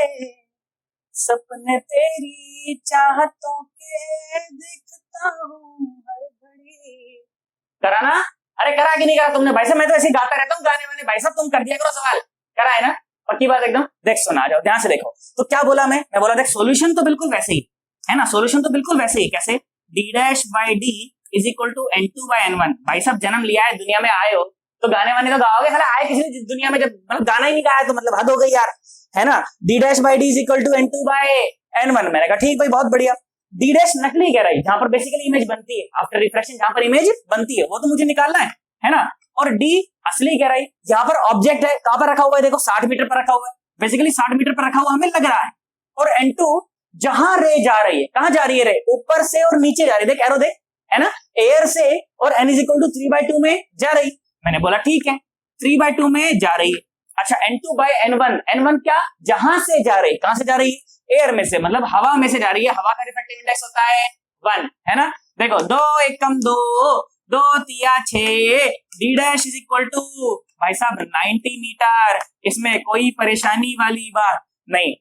सपने तेरी चाहतों के देखता हूँ हर घड़ी। करा ना, अरे करा कि नहीं करा तुमने भाई साहब, मैं तो ऐसे गाता रहता हूँ गाने वाने, भाई साहब तुम कर दिया करो सवाल, करा है ना, पक्की बात एकदम। देख सुना, जाओ ध्यान से देखो, तो क्या बोला मैं बोला देख सॉल्यूशन तो बिल्कुल वैसे ही है ना, सॉल्यूशन तो बिल्कुल वैसे ही, कैसे, d dash by d is equal to n2 by n1। भाई साहब जन्म लिया है, दुनिया में आए हो तो गाने वाने तो गाओगे, साला आए किसी ने दुनिया में, जब मतलब गाना ही नहीं गाया तो मतलब हद हो गई यार, है ना। d dash by d is equal to n2 by n1। मैंने कहा ठीक भाई बहुत बढ़िया। d डैश नकली गहराई जहां पर बेसिकली इमेज बनती है, आफ्टर रिफ्रैक्शन जहां पर इमेज बनती है वो तो मुझे निकालना है ना। और d असली गहराई जहां पर ऑब्जेक्ट है, कहां पर रखा हुआ है, देखो 60 मीटर पर रखा हुआ है, बेसिकली 60 मीटर पर रखा हुआ हमें लग रहा है। और n2 जहां रे जा रही है, कहां जा रही है रे, ऊपर से और नीचे जा रही है, देख एरो देख, है ना, एयर से, और n इज इक्वल टू 3/2 में जा रही। मैंने बोला ठीक है 3/2 में जा रही है। अच्छा n2 बाई n1, n1 क्या, जहां से जा रही, कहां से जा रही, एयर में से, मतलब हवा में से जा रही है, हवा का रिफ्रैक्टिव इंडेक्स होता है 1, है ना। देखो 2 एकम 2, 2 तिया 6, d dash is equal to भाई साहब 90 मीटर, इसमें कोई परेशानी वाली बात नहीं।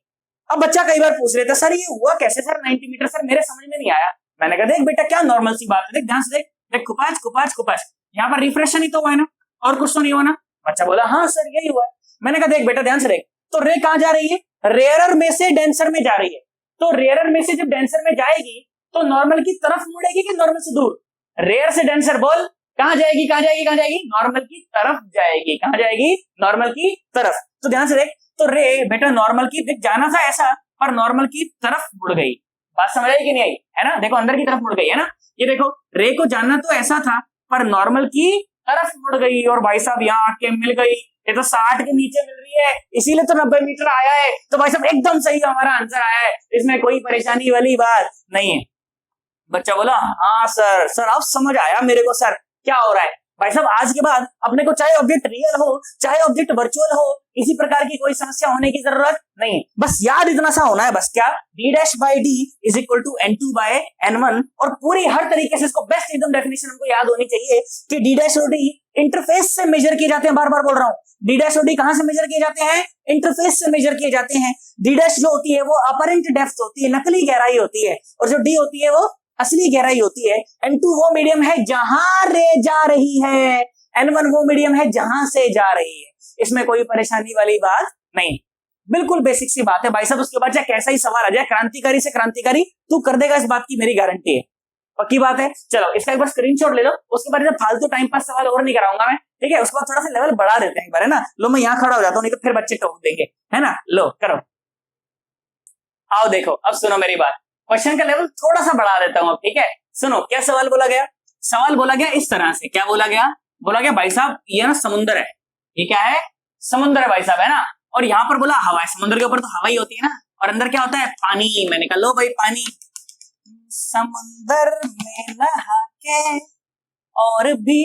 अब बच्चा कई बार पूछ रहे थे सर ये हुआ कैसे सर 90 मीटर, सर मेरे समझ में नहीं आया। मैंने कहा देख बेटा क्या नॉर्मल सी बात है, देख ध्यान से देख, देख खुपाच खुपाच खुपाच, यहाँ पर रिफ्रेक्शन ही तो हुआ है ना, और कुछ तो नहीं हुआ ना। बच्चा बोला हाँ सर यही हुआ है। मैंने कहा देख बेटा ध्यान से देख, तो रे कहां जा रही है, रेयरर में से डेंसर में जा रही है, तो रेयरर में से जब डेंसर में जाएगी तो नॉर्मल की तरफ मुड़ेगी कि नॉर्मल से दूर, रेयर से डेंसर, बोल कहां जाएगी, कहां जाएगी, कहां जाएगी, नॉर्मल की तरफ जाएगी, कहां जाएगी, नॉर्मल की तरफ। तो ध्यान से देख, तो रे बेटा नॉर्मल की देख जाना था ऐसा, पर नॉर्मल की तरफ मुड़ गई, बात समझ आई कि नहीं आई, है ना। देखो अंदर की तरफ मुड़ गई, है ना। ये देखो रे को जाना तो ऐसा था पर नॉर्मल की तरफ मुड़ गई, और भाई साहब यहाँ आके मिल गई ये तो 60 के नीचे मिल रही है, इसीलिए तो 90 मीटर आया है। तो भाई साहब एकदम सही हमारा आंसर आया है, इसमें कोई परेशानी वाली बात नहीं है। बच्चा बोला हाँ सर, सर अब समझ आया मेरे को सर क्या हो रहा है। भाई साहब आज के बाद अपने को चाहे ऑब्जेक्ट रियल हो चाहे ऑब्जेक्ट वर्चुअल हो, इसी प्रकार की कोई समस्या होने की जरूरत नहीं है। बस याद इतना सा होना है, बस क्या, d dash by d is equal to n2 by n1। और पूरी हर तरीके से इसको बेस्ट एकदम डेफिनेशन हमको याद होनी चाहिए कि d डैश और d इंटरफेस से मेजर किए जाते हैं। बार बार बोल रहा हूँ, d डैश और d कहां से मेजर किए जाते हैं? इंटरफेस से मेजर किए जाते हैं। d डैश जो होती है वो अपरेंट डेप्थ होती है, नकली गहराई होती है, और जो d होती है वो असली गहराई होती है। n2 वो मीडियम है जहां रे जा रही है, n1 वो मीडियम है जहां से जा रही है। इसमें कोई परेशानी वाली बात नहीं, बिल्कुल बेसिक सी बात है भाई साहब। उसके बाद चाहे कैसा ही सवाल आ जाए, क्रांतिकारी से क्रांतिकारी तू कर देगा, इस बात की मेरी गारंटी है, पक्की बात है। चलो इसका एक बार स्क्रीनशॉट ले लो, उसके बाद फालतू टाइम पास सवाल और नहीं कराऊंगा मैं, ठीक है। उसके बाद थोड़ा सा लेवल बढ़ा देते हैं एक बार, है ना। लो मैं यहाँ खड़ा हो जाता हूँ, नहीं तो फिर बच्चे टोक देंगे, है ना। लो करो, आओ देखो, अब सुनो मेरी बात, क्वेश्चन का लेवल थोड़ा सा बढ़ा देता हूं, ठीक है। सुनो क्या सवाल बोला गया। सवाल बोला गया इस तरह से, क्या बोला गया? बोला गया भाई साहब ये ना समुंदर है, ये क्या है? समुंदर है भाई साहब, है ना। और यहाँ पर बोला हवा है, समुद्र के ऊपर तो हवा ही होती है ना, और अंदर क्या होता है? पानी। मैंने कहा लो भाई पानी, समुंदर में नहा के और भी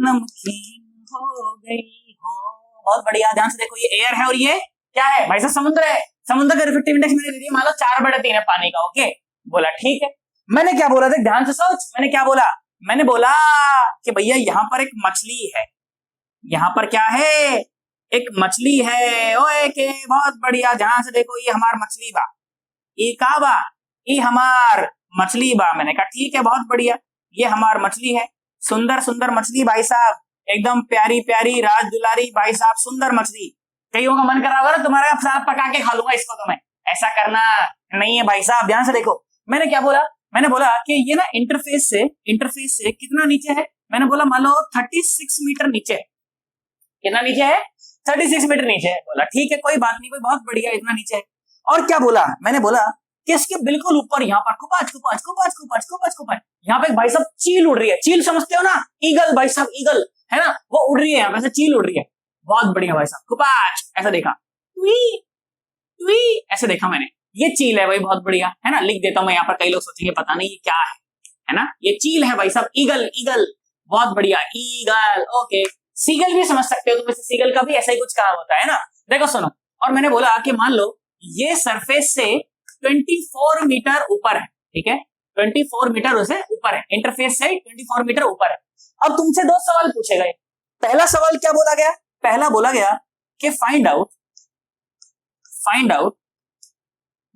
नमकीन हो गई हो। बहुत बढ़िया, ध्यान से देखो, ये एयर है और ये क्या है भाई साहब? समुद्र है। समुद्र का रिफ्लेक्टिव इंडेक्स मैंने दिया मान लो 4/3 है पानी का, ओके। बोला ठीक है। मैंने क्या बोला था, ध्यान से सोच, मैंने क्या बोला? मैंने बोला कि भैया यहाँ पर एक मछली है, यहाँ पर क्या है? एक मछली है। ओए के बहुत बढ़िया, जहां से देखो ये हमार मछली बा, ये का बा? ये हमार मछली बा। मैंने कहा ठीक है, बहुत बढ़िया, ये हमार मछली है। सुंदर सुंदर मछली भाई साहब, एकदम प्यारी प्यारी राज दुलारी भाई साहब, सुंदर मछली। कईयों का मन करा होगा ना तुम्हारे साथ पका के खा लूंगा इसको, तो मैं ऐसा करना नहीं है भाई साहब। ध्यान से देखो, मैंने क्या बोला? मैंने बोला कि ये ना इंटरफेस से कितना नीचे है? मैंने बोला मान लो 36 मीटर नीचे है। कितना नीचे है? 36 मीटर नीचे है। बोला ठीक है, कोई बात नहीं, कोई बहुत बढ़िया, इतना नीचे है। और क्या बोला? मैंने बोला कि इसके बिल्कुल ऊपर यहाँ पर खुपाच खुपाच खुपाच खुपाच खुपाच खुपाच, यहाँ पे भाई साहब चील उड़ रही है। चील समझते हो ना, ईगल भाई साहब, ईगल है ना, वो उड़ रही है यहाँ पे, चील उड़ रही है। बहुत बढ़िया भाई साहब, खुपाच ऐसा देखा, ट्वी ट्वी ऐसे देखा मैंने, ये चील है भाई, बहुत बढ़िया, है ना। लिख देता हूं मैं यहाँ पर, कई लोग सोचेंगे पता नहीं ये क्या है ना। ये चील है भाई साहब, ईगल ईगल, बहुत बढ़िया, ईगल, ओके। सीगल भी समझ सकते हो तुम, इसे सीगल का भी ऐसा ही कुछ कहा होता है ना। देखो सुनो, और मैंने बोला कि मान लो ये सरफेस से 24 मीटर ऊपर है, ठीक है, 24 मीटर उसे ऊपर है, इंटरफेस से 24 मीटर ऊपर है। अब तुमसे दो सवाल पूछे गए। पहला सवाल क्या बोला गया? पहला बोला गया कि find out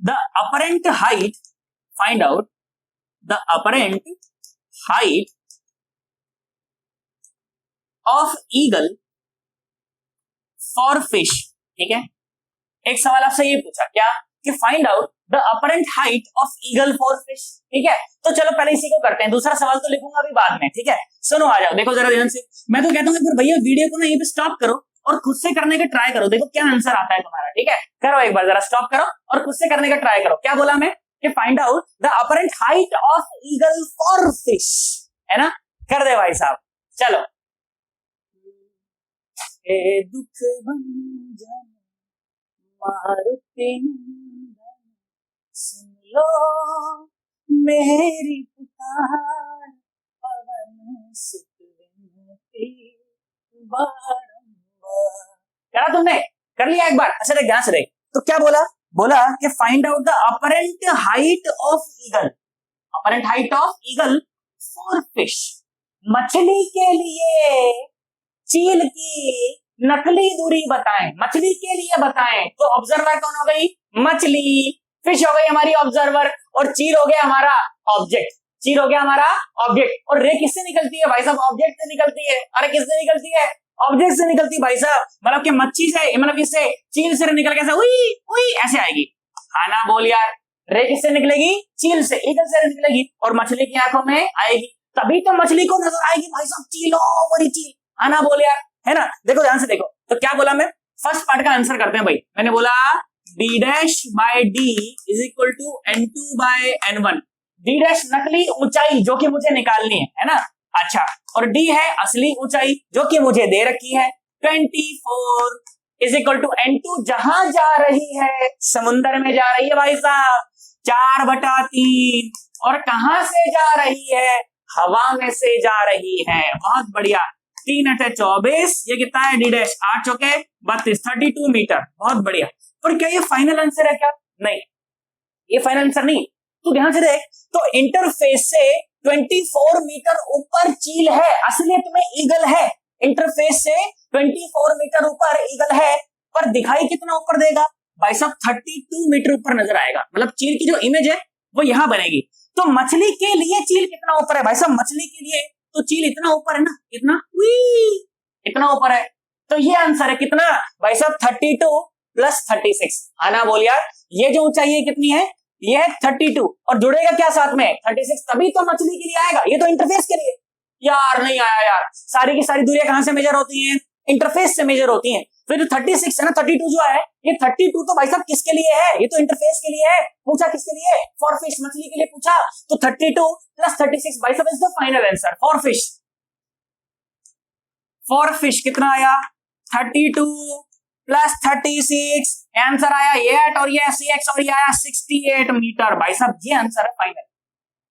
the apparent height, find out the apparent height of eagle for fish, ठीक है। एक सवाल आपसे ये पूछा क्या कि find out the apparent height of eagle for fish, ठीक है। तो चलो पहले इसी को करते हैं, दूसरा सवाल तो लिखूंगा अभी बाद में, ठीक है। सुनो आ जाओ, देखो जरा ध्यान से। मैं तो कहता हूँ भैया वीडियो को ना यहीं पे स्टॉप करो और खुद से करने का ट्राई करो, देखो क्या आंसर आता है तुम्हारा, ठीक है। करो एक बार, जरा स्टॉप करो और खुद से करने का ट्राई करो। क्या बोला मैं कि find out the apparent height of eagle for fish, है ना। कर दे भाई साहब, चलो। ए दुख भंजन मारुति नंदन, सुन लो मेरी पुकार, पवन सुत विनती बारंबार। करा तुमने? कर लिया एक बार? अच्छा देख, ध्यान से देख। तो क्या बोला? बोला कि find out the apparent height of eagle, apparent height of eagle for fish, मछली के लिए चील की नकली दूरी बताएं, मछली के लिए बताएं। तो ऑब्जर्वर कौन हो गई? मछली। फिश हो गई हमारी ऑब्जर्वर, और चील हो गया हमारा ऑब्जेक्ट, चील हो गया हमारा ऑब्जेक्ट। और रे किससे निकलती है भाई साहब? ऑब्जेक्ट से निकलती है। अरे किससे निकलती है? ऑब्जेक्ट से निकलती भाई साहब, मतलब कि मच्छी से, मतलब इससे चील से निकल के ऐसे उई उई ऐसे आएगी। खाना बोल यार, रे किससे निकलेगी? चील से, ईगल से निकलेगी और मछली की आंखों में आएगी, तभी तो मछली को नजर आएगी भाई साहब, चीलो बड़ी चील, खाना बोल यार, है ना। देखो ध्यान से देखो, तो क्या बोला मैं? फर्स्ट पार्ट का आंसर करते हैं भाई। मैंने बोला d dash by d is equal to n2 by n1। d dash नकली ऊंचाई जो कि मुझे निकालनी है ना। अच्छा, और डी है असली ऊंचाई जो कि मुझे दे रखी है 24 इज इक्वल टू N2 जहां जा रही है, समुंदर में जा रही है भाई साहब, 4/3। और कहां से जा रही है, हवा में से जा रही है। बहुत बढ़िया, 3/24, ये कितना है डी डैश, 8 चौके 32, 32 मीटर। बहुत बढ़िया। पर क्या ये फाइनल आंसर है क्या? नहीं, ये फाइनल आंसर नहीं। तू ध्यान से देख, तो इंटरफेस से 24 मीटर ऊपर चील है, असलियत में ईगल है। इंटरफेस से 24 मीटर ऊपर ईगल है, पर दिखाई कितना ऊपर देगा भाई साहब? 32 मीटर ऊपर नजर आएगा। मतलब चील की जो इमेज है वो यहां बनेगी। तो मछली के लिए चील कितना ऊपर है भाई साहब? मछली के लिए तो चील इतना ऊपर है ना, इतना ऊपर है। तो ये आंसर है कितना भाई साहब? 32 प्लस 36। आना बोल यार, ये जो ऊंचाई है कितनी है? ये है 32, और जुड़ेगा क्या साथ में? 36, तभी तो मछली के लिए आएगा। ये तो इंटरफेस के लिए यार नहीं आया यार। सारी की सारी दूरियां कहां से मेजर होती हैं? इंटरफेस से मेजर होती हैं। तो ये 36 है ना, 32 जो है, ये 32 तो भाई साहब किसके लिए है? ये तो इंटरफेस के लिए है। पूछा किसके लिए? फॉर फिश, मछली के लिए पूछा। तो 32 प्लस 36 भाई साहब is the final answer for fish. For fish कितना आया? 32 प्लस 36, आंसर आया 8 और ये 6 और ये आया 68 मीटर। भाई साहब ये आंसर है फाइनल।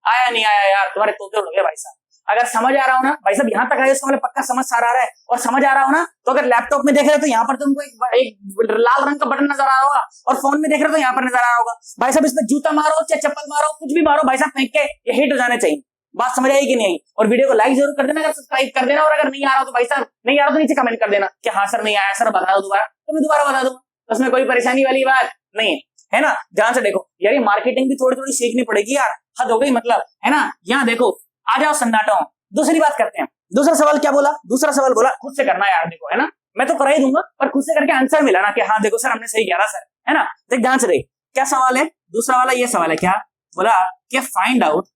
आया नहीं आया यार, तुम्हारे तोते उड़ गए भाई साहब। अगर समझ आ रहा हो ना भाई साहब, यहाँ तक आया इसका मतलब पक्का समझ आ रहा है। और समझ आ रहा हो ना, तो अगर लैपटॉप में देख रहे हो तो यहाँ पर तुमको एक लाल रंग का बटन नजर आ रहा होगा, और फोन में देख रहे हो तो यहाँ पर नजर आ रहा होगा। भाई साहब इसमें जूता मारो चाहे चप्पल मारो, कुछ भी मारो भाई साहब, फेंक के ये हिट हो जाने चाहिए। बात समझ आई कि नहीं आई? और वीडियो को लाइक जरूर कर देना, अगर सब्सक्राइब कर देना, और अगर नहीं आ रहा हो तो भाई साहब नहीं आ रहा तो नीचे कमेंट कर देना कि हाँ सर नहीं आया, सर बता दो दोबारा, तो मैं दोबारा बता दूंगा। उसमें कोई परेशानी वाली बात नहीं है, है ना। ध्यान से देखो यार, ये मार्केटिंग भी थोड़ी थोड़ी सीखनी पड़ेगी यार, हद हो गई मतलब, है ना। यहाँ देखो, आ जाओ सन्नाटो। दूसरी बात करते हैं। दूसरा सवाल क्या बोला? दूसरा सवाल बोला खुद से करना यार, देखो है ना, मैं तो करा ही दूंगा, पर खुद से करके आंसर मिला ना कि हाँ देखो सर हमने सही किया सर, है ना। देख ध्यान से देख, क्या सवाल है दूसरा वाला? ये सवाल है क्या बोला कि find out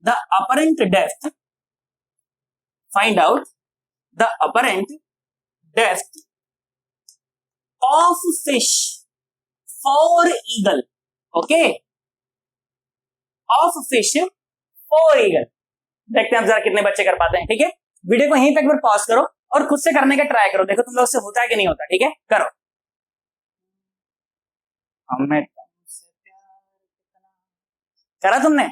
the apparent depth, find out the apparent depth of fish for eagle. Okay, of fish for eagle. देखते हैं हम जरा कितने बच्चे कर पाते हैं। ठीक है, वीडियो को यहीं तक पर पॉज करो और खुद से करने का ट्राई करो, देखो तुम लोग से होता है कि नहीं होता। ठीक है, करो। हमें करा तुमने?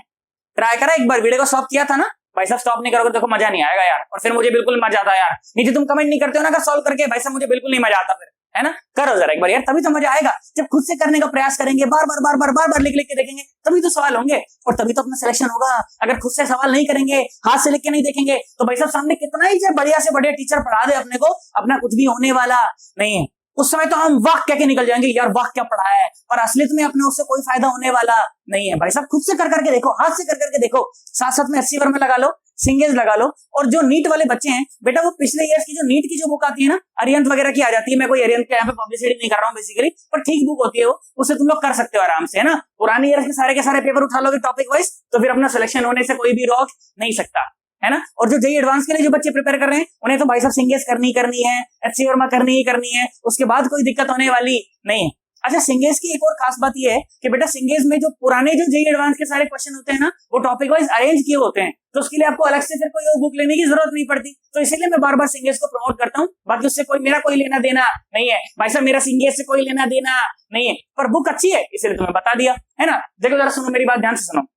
ट्राई करा एक बार? वीडियो को स्टॉप किया था ना भाई साहब? स्टॉप नहीं करोगे देखो मजा नहीं आएगा यार, और फिर मुझे बिल्कुल मजा आता है यार। नीचे तुम कमेंट नहीं करते हो ना अगर सॉल्व करके, भाई साहब मुझे बिल्कुल नहीं मजा आता फिर, है ना। करो जरा एक बार यार, तभी तो मजा आएगा। जब खुद से करने का प्रयास करेंगे, बार बार लिख लिख के देखेंगे, तभी तो सवाल होंगे, और तभी तो अपना सिलेक्शन होगा। अगर खुद से सवाल नहीं करेंगे, हाथ से लिख के नहीं देखेंगे, तो भाई साहब सामने कितना ही बढ़िया से बढ़िया टीचर पढ़ा दे अपने को, अपना कुछ भी होने वाला नहीं है। उस समय तो हम वाह कह के निकल जाएंगे, यार वाह क्या पढ़ा है, पर असलियत में अपने उससे कोई फायदा होने वाला नहीं है। भाई साहब खुद से कर करके देखो, हाथ से कर करके देखो, साथ साथ में 80 में लगा लो, सिंगेज लगा लो। और जो नीट वाले बच्चे हैं बेटा, वो पिछले ईयर्स की जो नीट की जो बुक आती है ना, अरिहंत वगैरह की आ जाती है। मैं कोई अरिहंत के यहाँ पे पब्लिसिटी नहीं कर रहा हूँ बेसिकली, पर ठीक बुक होती है वो, उससे तुम लोग कर सकते हो आराम से, है ना। पुराने ईयर्स के सारे पेपर उठा लोगे टॉपिक वाइज, तो फिर अपना सिलेक्शन होने से कोई भी रोक नहीं सकता, है ना। और जो जेईई एडवांस के लिए जो बच्चे प्रिपेयर कर रहे हैं, उन्हें तो भाई साहब सिंगेज करनी है, एचसी वर्मा करनी है, उसके बाद कोई दिक्कत होने वाली नहीं है। अच्छा, सिंगेज की एक और खास बात ये है कि बेटा सिंगेज में जो पुराने जो जेईई एडवांस के सारे क्वेश्चन होते हैं ना, वो टॉपिक वाइज अरेंज किए होते हैं, तो उसके लिए आपको अलग से फिर कोई और बुक लेने की जरूरत नहीं पड़ती। तो इसीलिए मैं बार बार सिंगेज को प्रमोट करता हूँ। बाकी उससे मेरा कोई लेना देना नहीं है भाई साहब, मेरा सिंगेज से कोई लेना देना नहीं है, पर बुक अच्छी है इसलिए तुम्हें बता दिया, है ना। देखो जरा सुनो मेरी बात, ध्यान से सुनो।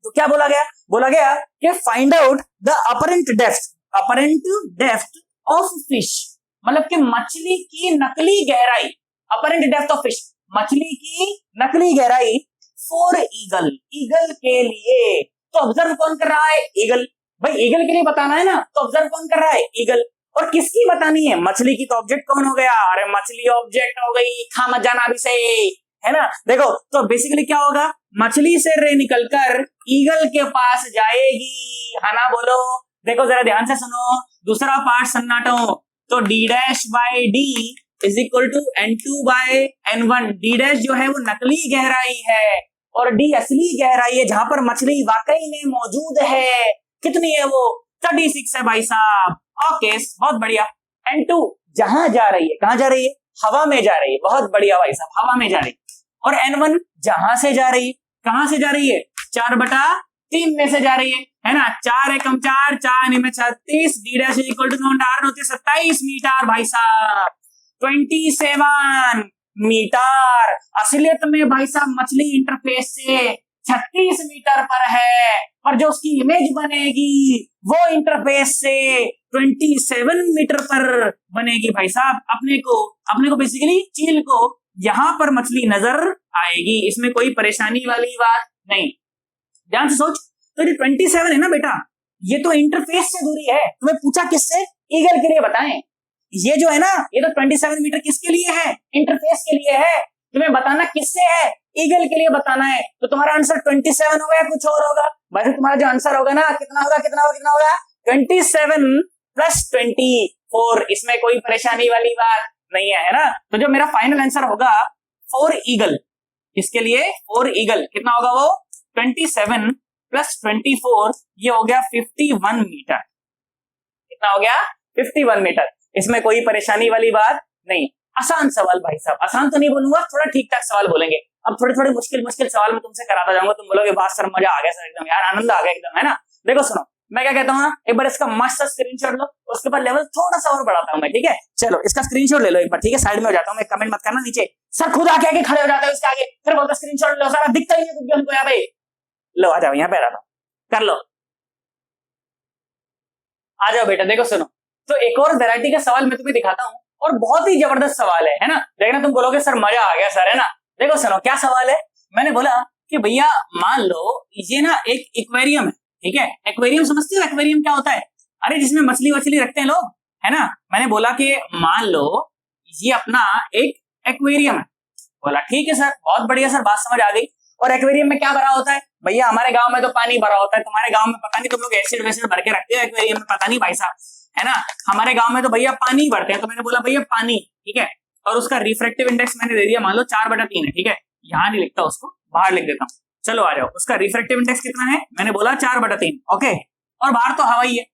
तो क्या बोला गया कि find out the apparent depth of fish, मतलब कि मछली की नकली गहराई। अपरेंट डेप्थ ऑफ फिश, मछली की नकली गहराई फॉर ईगल, ईगल के लिए। तो ऑब्जर्व कौन कर रहा है? ईगल। भाई ईगल के लिए बताना है ना, तो ऑब्जर्व कौन कर रहा है? ईगल। और किसकी बतानी है? मछली की। तो ऑब्जेक्ट कौन हो गया? अरे मछली ऑब्जेक्ट हो गई, खा मत जाना अभी से, है ना। देखो तो बेसिकली क्या होगा, मछली से रे निकलकर ईगल के पास जाएगी, है ना। बोलो, देखो जरा ध्यान से सुनो, दूसरा पार्ट सन्नाटो। तो d dash by d is equal to N2 by N1। D dash जो है वो नकली गहराई है, और डी असली गहराई है जहां पर मछली वाकई में मौजूद है। कितनी है वो? 36 है भाई साहब। ओके, बहुत बढ़िया। N2 जहां जा रही है, कहां जा रही है? हवा में जा रही है। बहुत बढ़िया भाई साहब, हवा में जा रही है। और N1 जहां से जा रही है, कहां से जा रही है? 4/3 3 में से जा रही है ना। 4 एकम 4, 4 में 36, d डैश इक्वल टू 9 होती है 27 मीटर भाई साहब, 27 मीटर। असलियत में भाई साहब मछली इंटरफेस से 36 मीटर पर है, पर जो उसकी इमेज बनेगी वो इंटरफेस से 27 मीटर पर बनेगी भाई साहब। अपने को बेसिकली चील को यहां पर मछली नजर आएगी, इसमें कोई परेशानी वाली बात नहीं। ध्यान से सोच, तो ये 27 है ना बेटा, ये तो इंटरफेस से दूरी है। तुम्हें पूछा किससे? ईगल के लिए बताएं। ये जो है ना, ये तो 27 मीटर किसके लिए है? इंटरफेस के लिए है। तुम्हें बताना किससे है? ईगल के लिए बताना है। तो तुम्हारा आंसर 27 होगा या कुछ और होगा? भाई तुम्हारा जो आंसर होगा ना, कितना होगा 27 प्लस 24। इसमें कोई परेशानी वाली बात नहीं है ना। तो जो मेरा फाइनल आंसर होगा 4 ईगल, इसके लिए 4 ईगल कितना होगा वो? 27 प्लस 24, ये हो गया 51 मीटर। कितना हो गया? 51 मीटर। इसमें कोई परेशानी वाली बात नहीं। आसान सवाल भाई साहब, आसान तो नहीं बोलूंगा, थोड़ा ठीक ठाक सवाल बोलेंगे। अब थोड़े मुश्किल सवाल में तुमसे कराता जाऊंगा, तुम बोलोगे बात सर मजा आ गया सर, एकदम यार आनंद आ गया एकदम, है ना। देखो सुनो, मैं क्या कहता हूँ, एक बार इसका मस्त स्क्रीनशॉट लो, उसके बाद लेवल थोड़ा सा और बढ़ाता हूँ मैं, ठीक है। चलो इसका स्क्रीनशॉट ले लो एक बार, ठीक है। साइड में हो जाता हूँ मैं, कमेंट मत करना नीचे। सर खुद आके खड़े हो जाते हो इसके आगे, फिर बोलते स्क्रीनशॉट लो, सारा दिखता ही है कुछ भी हमको यहाँ पे। लो आ जाओ, यहाँ पे आ जाओ, कर लो, आ जाओ बेटा। देखो सुनो, तो एक और वैरायटी का सवाल मैं तुम्हें दिखाता हूँ, और बहुत ही जबरदस्त सवाल है ना। देखना तुम बोलोगे सर मजा आ गया सर, है ना। देखो सुनो क्या सवाल है। मैंने बोला कि भैया मान लो ये ना एक एक्वेरियम है, ठीक है। एक्वेरियम समझते हो? एक्वेरियम क्या होता है? अरे जिसमें मछली वछली रखते हैं लोग, है ना। मैंने बोला कि मान लो ये अपना एक एक्वेरियम है। बोला ठीक है सर, बहुत बढ़िया सर, बात समझ आ गई। और एक्वेरियम में क्या भरा होता है? भैया हमारे गांव में तो पानी भरा होता है, तुम्हारे गांव में पता नहीं, तुम लोग एसिड वैसिड भर के रखते हो एक्वेरियम में, पता नहीं भाई साहब, है ना। हमारे गांव में तो भैया पानी भरते हैं। तो मैंने बोला भैया पानी, ठीक है। और उसका रिफ्रैक्टिव इंडेक्स मैंने दे दिया, मान लो 4/3 है, ठीक है। यहाँ नहीं लिखता, उसको बाहर लिख देता हूँ। चलो आ जाओ, उसका रिफ्रैक्टिव इंडेक्स कितना है? मैंने बोला 4/3, ओके। और बाहर तो हवा ही है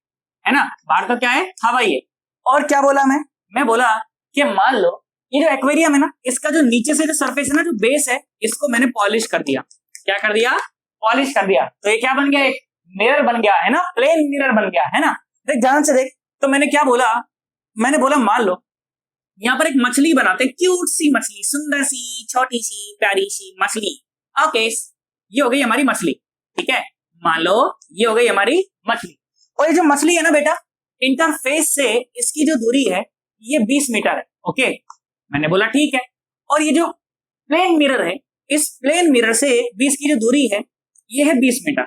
ना, बाहर तो क्या है? हवा ही है। और क्या बोला मैं बोला कि मान लो ये जो एक्वेरियम है ना, इसका जो नीचे से जो सरफेस है ना, जो बेस है, इसको मैंने पॉलिश कर दिया। क्या कर दिया? पॉलिश कर दिया। तो ये क्या बन गया? एक मिरर बन गया, है ना, प्लेन मिरर बन गया, है ना। देख ध्यान से देख, तो मैंने क्या बोला? मैंने बोला मान लो यहाँ पर एक मछली बनाते हैं, क्यूट सी मछली, सुंदर सी, छोटी सी, प्यारी सी मछली। ओके, ये हो गई हमारी मछली, ठीक है। मान लो ये हो गई हमारी मछली। और ये जो मछली है ना बेटा, इंटरफेस से इसकी जो दूरी है ये 20 मीटर है, ओके। मैंने बोला ठीक है। और ये जो प्लेन मिरर है, इस प्लेन मिरर से 20 की जो दूरी है ये है 20 मीटर।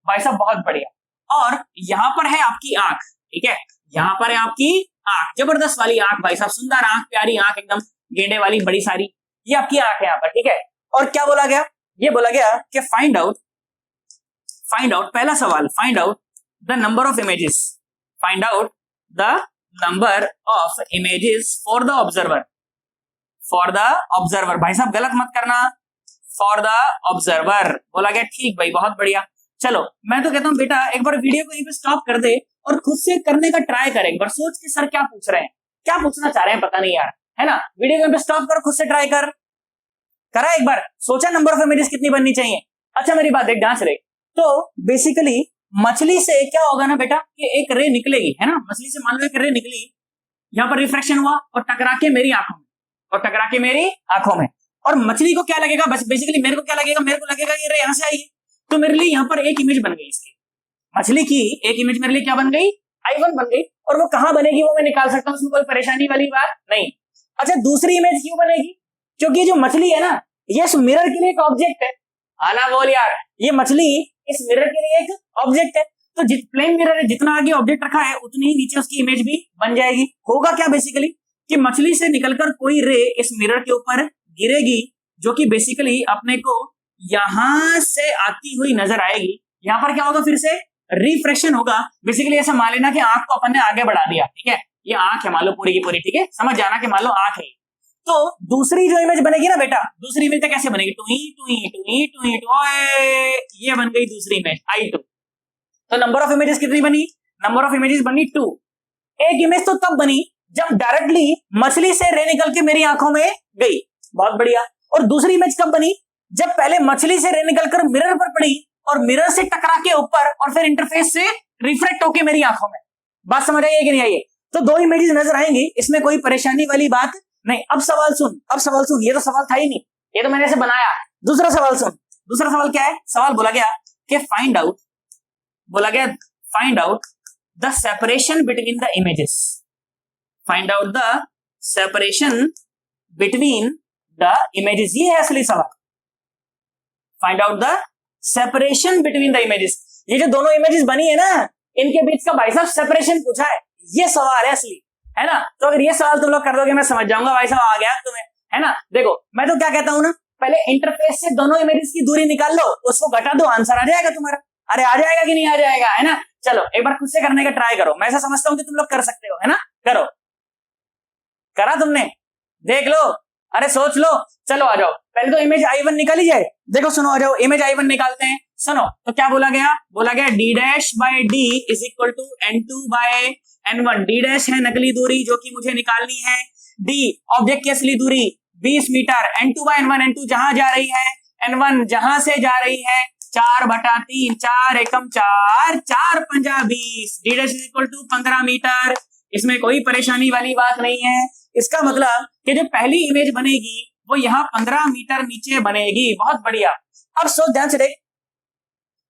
भाई साहब बहुत बढ़िया। और यहाँ पर है आपकी आंख, ठीक है। यहाँ पर है आपकी आंख, जबरदस्त वाली आंख भाई साहब, सुंदर आंख, प्यारी आंख, एकदम गेंडे वाली बड़ी सारी, ये आपकी आंख है यहाँ पर, ठीक है। और क्या बोला गया? ये बोला गया कि फाइंड आउट, पहला सवाल, find out the number of images, find out the number of images for the observer, भाई साहब गलत मत करना, फॉर द ऑब्जर्वर बोला गया। ठीक भाई, बहुत बढ़िया। चलो मैं तो कहता हूँ बेटा एक बार वीडियो को यहीं पे स्टॉप कर दे और खुद से करने का ट्राई कर, एक बार सोच के सर क्या पूछ रहे हैं, क्या पूछना चाह रहे हैं, पता नहीं यार, है ना। वीडियो को यहीं पे स्टॉप कर, खुद से ट्राई कर, करा एक बार, सोचा नंबर ऑफ इमेजेस कितनी बननी चाहिए। अच्छा मेरी बात देख, ध्यान से देख। तो बेसिकली मछली से क्या होगा ना बेटा, कि एक रे निकलेगी, है ना। मछली से मान लो एक रे निकली, यहाँ पर रिफ्रैक्शन हुआ और टकरा के मेरी आंखों में, और मछली को क्या लगेगा? बस बेसिकली मेरे को क्या लगेगा? मेरे को लगेगा ये रे यहाँ से आई है, तो मेरे लिए यहाँ पर एक इमेज बन गई, इसकी मछली की एक इमेज मेरे लिए क्या बन गई? I1 बन गई। और वो कहां बनेगी वो मैं निकाल सकता हूँ, उसमें कोई परेशानी वाली बात नहीं। अच्छा दूसरी इमेज क्यों बनेगी? क्योंकि जो मछली है ना, ये इस मिरर के लिए एक ऑब्जेक्ट है। आना बोल यार, ये मछली इस मिरर के लिए एक ऑब्जेक्ट है। तो प्लेन मिरर है, जितना आगे ऑब्जेक्ट रखा है उतनी ही नीचे उसकी इमेज भी बन जाएगी। होगा क्या बेसिकली कि मछली से निकलकर कोई रे इस मिरर के ऊपर गिरेगी, जो कि बेसिकली अपने को यहां से आती हुई नजर आएगी। यहाँ पर क्या होगा? फिर से रिफ्रैक्शन होगा। बेसिकली ऐसा मान लेना कि आंख को अपन ने आगे बढ़ा दिया, ठीक है। ये आंख है मान लो पूरी की पूरी, ठीक है, समझ जाना कि मान लो आंख है। तो दूसरी जो इमेज बनेगी ना बेटा, दूसरी इमेज तो कैसे बनेगी? टू, ये बन गई दूसरी इमेज I2। तो नंबर ऑफ इमेजेस कितनी बनी? नंबर ऑफ इमेजेस बनी 2। एक इमेज तो तब बनी जब डायरेक्टली मछली से रे निकल के मेरी आंखों में गई, बहुत बढ़िया। और दूसरी इमेज कब बनी? जब पहले मछली से रे निकलकर मिरर पर पड़ी और मिरर से टकरा के ऊपर और फिर इंटरफेस से रिफ्लेक्ट होके मेरी आंखों में। बात समझ आई है कि नहीं आई है? तो दो इमेजेस नजर आएंगी, इसमें कोई परेशानी वाली बात नहीं। अब सवाल सुन, ये तो सवाल था ही नहीं, ये तो मैंने ऐसे बनाया। दूसरा सवाल सुन, दूसरा सवाल क्या है? सवाल बोला गया कि find out the separation between the images. Find out the separation between the images, ये है असली सवाल। Find out the separation between the images. ये जो दोनों इमेजेस बनी है ना, इनके बीच का भाई साहब सेपरेशन पूछा है, ये सवाल है असली, है ना? तो अगर ये सवाल तुम लोग कर दोगे मैं समझ जाऊंगा भाई साहब आ गया तुम्हें, है ना? देखो मैं तो क्या कहता हूं ना, पहले इंटरफेस से दोनों इमेजेस की दूरी निकाल लो, उसको घटा दो, आंसर आ जाएगा तुम्हारा। अरे आ जाएगा कि नहीं आ जाएगा, है ना? चलो एक बार खुद से करने का ट्राई करो, मैं ऐसा समझता हूं कि तुम लोग कर सकते हो, है ना? करो, करा तुमने? देख लो, अरे सोच लो। चलो आ जाओ, पहले तो इमेज I1 निकाली जाए। देखो सुनो, आ जाओ इमेज I1 निकालते हैं। सुनो तो क्या बोला गया d dash by d is equal to n2 by n1। d dash है नकली दूरी जो कि मुझे निकालनी है, d ऑब्जेक्ट की असली दूरी 20 metre, n2 by n1, n2 जहां जा रही है, n1 जहां से जा रही है, 4/3, 4 एकम 4, 4 पंजा 20, d dash is equal to 15 metre. इसमें कोई परेशानी वाली बात नहीं है। इसका मतलब कि जो पहली इमेज बनेगी वो यहाँ 15 मीटर नीचे बनेगी। बहुत बढ़िया। अब सोच ध्यान से देख,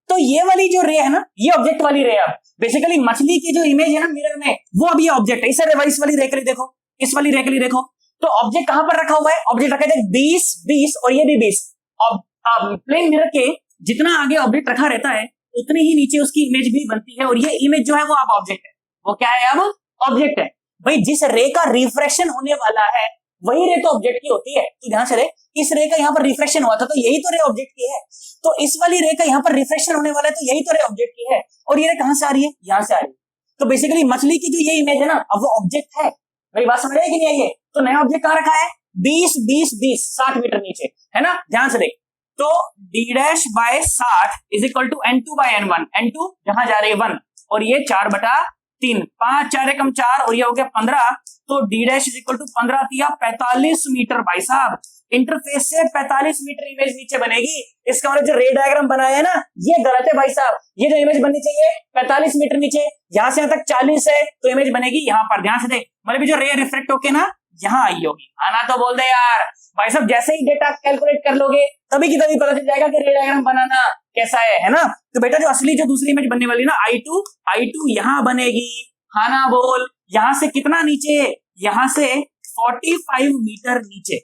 तो ये वाली जो रे है ना, ये ऑब्जेक्ट वाली रे है। अब बेसिकली मछली की जो इमेज है ना मिरर में, वो अभी ऑब्जेक्ट है। इस वाली रे के लिए देखो, इस वाली रे के लिए देखो, तो ऑब्जेक्ट कहां पर रखा हुआ है? ऑब्जेक्ट रखा है 20, 20 और ये भी 20। अब प्लेन मिरर के जितना आगे ऑब्जेक्ट रखा रहता है उतनी ही नीचे उसकी इमेज भी बनती है, और ये इमेज जो है वो अब ऑब्जेक्ट है। वो क्या है? अब ऑब्जेक्ट है भाई। जिस रे का रिफ्रेक्शन होने वाला है वही रे तो ऑब्जेक्ट की होती है। तो ध्यान से देख, इस रे का यहाँ पर रिफ्लेक्शन हुआ था तो यही तो रे ऑब्जेक्ट की है। तो इस वाली रे का यहाँ पर रिफ्लेक्शन होने वाला है तो यही तो रे ऑब्जेक्ट की है। और ये रे कहां से आ रही है? यहाँ से आ रही है। तो बेसिकली मछली की जो ये इमेज है ना, अब वो ऑब्जेक्ट है। मेरी बात समझ आई कि नहीं आई है? तो नया ऑब्जेक्ट कहां रखा है? 20, 20, 20, 60 मीटर नीचे, है ना? ध्यान से देख, तो d dash by 60 is equal to n2 by n1। n2 जहां जा रही है 1 और ये 4/3, 5, 4 एकम 4 और ये हो गया 15। तो d dash is equal to 15 दिया 45 मीटर। भाई साहब इंटरफेस से 45 मीटर इमेज नीचे बनेगी। इसका मतलब जो रे डायग्राम बनाया है ना, ये गलत है भाई साहब। ये जो इमेज बननी चाहिए 45 मीटर नीचे, यहां से यहां तक 40 है तो इमेज बनेगी यहाँ पर। ध्यान से देख, मतलब जो रे रिफ्लेक्ट होके ना यहाँ आई होगी। आना तो बोल दे यार भाई साहब। जैसे ही डेटा कैलकुलेट कर लोगे तभी की तभी पता चल जाएगा कि रे डायग्राम बनाना कैसा है ना? तो बेटा जो असली जो दूसरी इमेज बनने वाली ना I2 यहाँ बनेगी। हाँ ना बोल, यहां से कितना नीचे? यहां से 45 मीटर नीचे।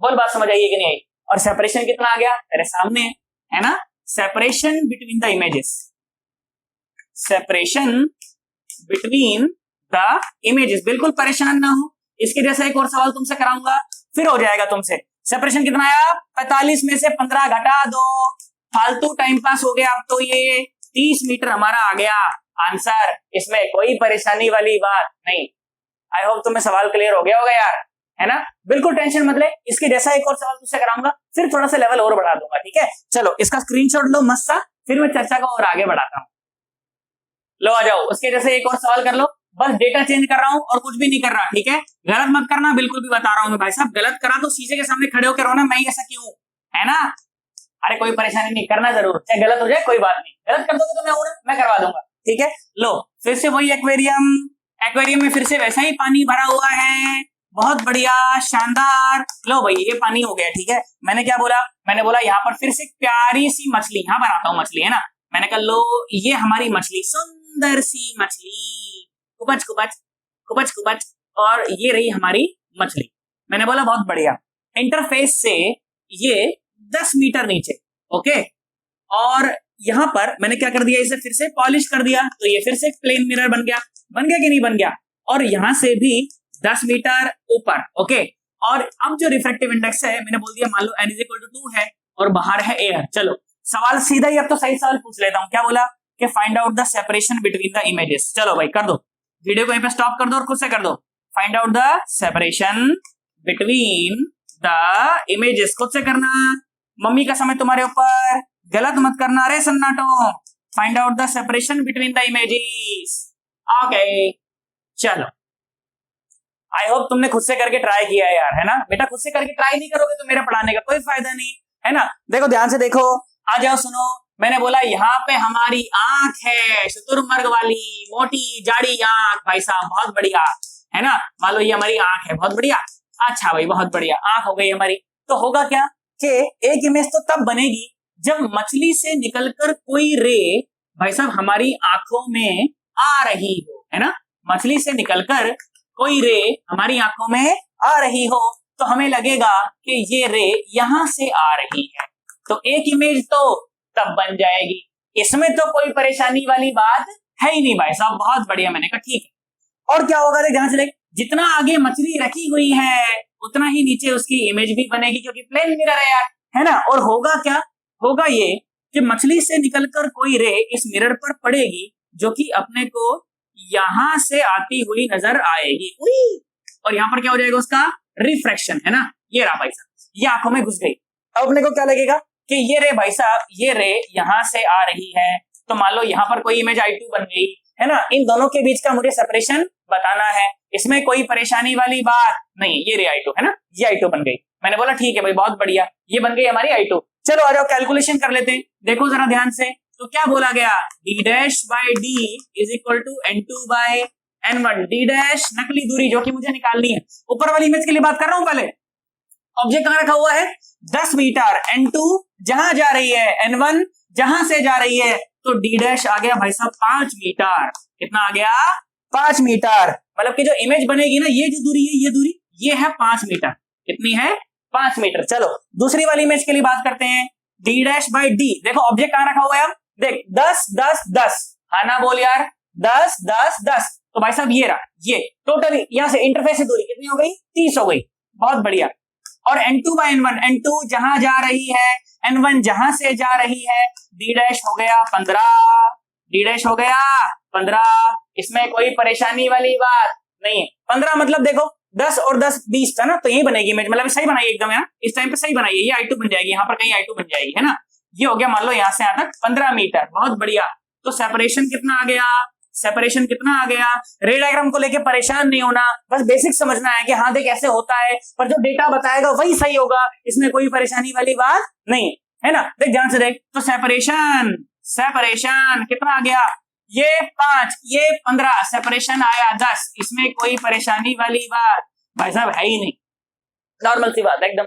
बोल बात समझ आई है कि नहीं आई? और सेपरेशन कितना आ गया तेरे सामने, है ना? Separation between the images, separation between the images. बिल्कुल परेशान ना हो, इसके जैसा एक और सवाल तुमसे कराऊंगा फिर हो जाएगा तुमसे। सेपरेशन कितना आया? 45 में से 15 घटा दो, फालतू टाइम पास हो गया। अब तो ये 30 मीटर हमारा आ गया आंसर। इसमें कोई परेशानी वाली बात नहीं। आई होप तुम्हें सवाल क्लियर हो गया होगा यार, है ना? बिल्कुल टेंशन मत ले, इसके जैसा एक और सवाल तुझसे कराऊंगा फिर थोड़ा सा लेवल और बढ़ा दूंगा, ठीक है? चलो इसका स्क्रीनशॉट लो मस्त सा, फिर मैं चर्चा को और आगे बढ़ाता हूँ। लो आ जाओ, उसके जैसे एक और सवाल कर लो। बस डेटा चेंज कर रहा हूँ और कुछ भी नहीं कर रहा, ठीक है? गलत मत करना, बिल्कुल भी बता रहा हूँ मैं भाई साहब। गलत करा तो शीशे के सामने खड़े होकर रोना, मैं ऐसा क्यों, है ना? अरे कोई परेशानी नहीं, करना जरूर, चाहे गलत हो जाए कोई बात नहीं। गलत कर दोगे तो मैं करवा दूंगा, ठीक है? लो फिर से वही एक्वेरियम, एक्वेरियम में फिर से वैसा ही पानी भरा हुआ है। बहुत बढ़िया, शानदार। लो भाई ये पानी हो गया, ठीक है? मैंने क्या बोला? मैंने बोला यहाँ पर फिर से प्यारी सी मछली, यहाँ बनाता हूँ मछली, है ना? मैंने कहा लो ये हमारी मछली, सुंदर सी मछली, कुबच कुबच कुबच कुबच, और ये रही हमारी मछली। मैंने बोला बहुत बढ़िया। इंटरफेस से ये 10 मीटर नीचे, ओके? और यहाँ पर मैंने क्या कर दिया? इसे फिर से पॉलिश कर दिया, तो ये फिर से प्लेन मिरर बन गया। बन गया कि नहीं बन गया? और यहाँ से भी 10 मीटर ऊपर, ओके? और अब जो रिफ्रैक्टिव इंडेक्स है मैंने बोल दिया, मान लो n = 2 है और बाहर है एयर। चलो सवाल सीधा ही अब तो सही सवाल पूछ लेता हूँ। क्या बोला कि find out the separation between the images. चलो भाई कर दो, वीडियो को यहीं पे स्टॉप कर दो और खुद से कर दो। Find out the separation between the images, खुद से करना। मम्मी का समय तुम्हारे ऊपर, गलत मत करना रे सन्नाटो। Find out the separation between the images, okay? चलो आई होप तुमने खुद से करके ट्राई किया है यार, है ना? बेटा खुद से करके ट्राई नहीं करोगे तो मेरा पढ़ाने का कोई फायदा नहीं, है ना? देखो ध्यान से देखो, आ जाओ सुनो। मैंने बोला यहाँ पे हमारी आंख है, शुतुरमुर्ग वाली मोटी जाड़ी आंख, भाई साहब बहुत बढ़िया, है ना। मान लो ये हमारी आंख है, बहुत बढ़िया। अच्छा भाई बहुत बढ़िया, आंख हो गई हमारी। तो होगा क्या कि एक इमेज तो तब बनेगी जब मछली से निकलकर कोई रे भाई साहब हमारी आंखों में आ रही हो, है ना। मछली से निकलकर कोई रे हमारी आंखों में आ रही हो तो हमें लगेगा कि ये रे यहां से आ रही है, तो एक इमेज तो तब बन जाएगी। इसमें तो कोई परेशानी वाली बात है ही नहीं भाई साहब, बहुत बढ़िया। मैंने कहा ठीक है। और क्या होगा, ध्यान से देख, जितना आगे मछली रखी हुई है उतना ही नीचे उसकी इमेज भी बनेगी क्योंकि प्लेन मिरर है यार, है ना। और होगा क्या, होगा ये कि मछली से निकलकर कोई रे इस मिरर पर पड़ेगी जो कि अपने को यहां से आती हुई नजर आएगी, और यहाँ पर क्या हो जाएगा, उसका रिफ्रैक्शन, है ना। ये रहा भाई साहब, ये आंखों में घुस गई। अब अपने को क्या लगेगा कि ये रे भाई साहब, ये रे यहाँ से आ रही है, तो मान लो यहाँ पर कोई इमेज I2 बन गई, है ना। इन दोनों के बीच का मुझे सेपरेशन बताना है, इसमें कोई परेशानी वाली बात नहीं। ये रे I2 है ना, ये I2 बन गई। मैंने बोला ठीक है भाई बहुत बढ़िया, ये बन गई हमारी I2। चलो आ जाओ कैलकुलेशन कर लेते हैं। देखो जरा ध्यान से, तो क्या बोला गया, d dash by d is equal to n2 by n1। d dash नकली दूरी जो कि मुझे निकालनी है, ऊपर वाली इमेज के लिए बात कर रहा हूं। पहले ऑब्जेक्ट कहां रखा हुआ है, 10 मीटर, n2 जहां जा रही है, n1 जहां से जा रही है, तो d डैश आ गया भाई साहब 5 मीटर। कितना आ गया, 5 मीटर। मतलब कि जो इमेज बनेगी ना, ये जो दूरी है, ये दूरी ये है 5 मीटर। कितनी है, 5 मीटर। चलो दूसरी वाली इमेज के लिए बात करते हैं, d डैश बाई d। देखो ऑब्जेक्ट कहां रखा हुआ है, अब देख 10 10 10, हाँ ना बोल यार, 10 10 10। तो भाई साहब ये रहा, ये टोटल यहां से इंटरफेस से दूरी कितनी हो गई, 30 हो गई। बहुत बढ़िया। और n2 बाई n1, n2 जहां जा रही है, n1 जहां से जा रही है, d डैश हो गया 15, d डैश हो गया 15। इसमें कोई परेशानी वाली बात नहीं है। 15 मतलब देखो 10 और 10 20 था ना, तो यही बनेगी इमेज, मतलब सही बनाई एकदम यार, इस टाइम पे सही बनाई है। ये I2 बन जाएगी, यहाँ पर कहीं I2 बन जाएगी, है ना। ये हो गया मान लो यहाँ से यहाँ तक 15 मीटर, बहुत बढ़िया। तो सेपरेशन कितना आ गया, सेपरेशन कितना आ गया। रे डायग्राम को लेके परेशान नहीं होना, बस बेसिक समझना है कि हाँ देख ऐसे होता है, पर जो डेटा बताएगा वही सही होगा, इसमें कोई परेशानी वाली बात नहीं, है ना। देख ध्यान से देख, तो सेपरेशन सेपरेशन कितना आ गया, ये 5 ये 15, सेपरेशन आया 10। इसमें कोई परेशानी वाली बात भाई साहब है ही नहीं, नॉर्मल सी बात एकदम,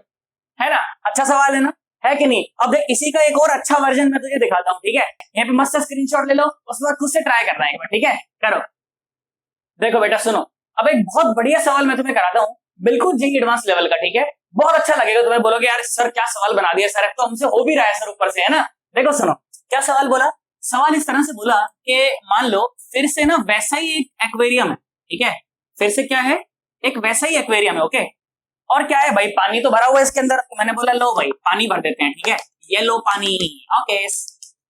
है ना। अच्छा सवाल है ना, है कि नहीं। अब देख इसी का एक और अच्छा वर्जन मैं तुझे दिखाता हूँ, ठीक है। यहाँ पे मस्त स्क्रीनशॉट ले लो, उसके बाद खुद से ट्राई करना है एक बार, ठीक है। करो, देखो बेटा सुनो, अब एक बहुत बढ़िया सवाल मैं तुम्हें कराता हूँ, बिल्कुल जी एडवांस लेवल का, ठीक है। बहुत अच्छा लगेगा तुम्हें, बोलोगे यार सर क्या सवाल बना दिया सर, तो हमसे हो भी रहा है सर ऊपर से, है ना। देखो सुनो क्या सवाल बोला। सवाल इस तरह से बोला कि मान लो फिर से ना वैसा ही एक एक्वेरियम है, ठीक है। फिर से क्या है, एक वैसा ही एक्वेरियम है, ओके। और क्या है भाई, पानी तो भरा हुआ है इसके अंदर। तो मैंने बोला लो भाई पानी भर देते हैं, ठीक है। ये लो पानी, ओके,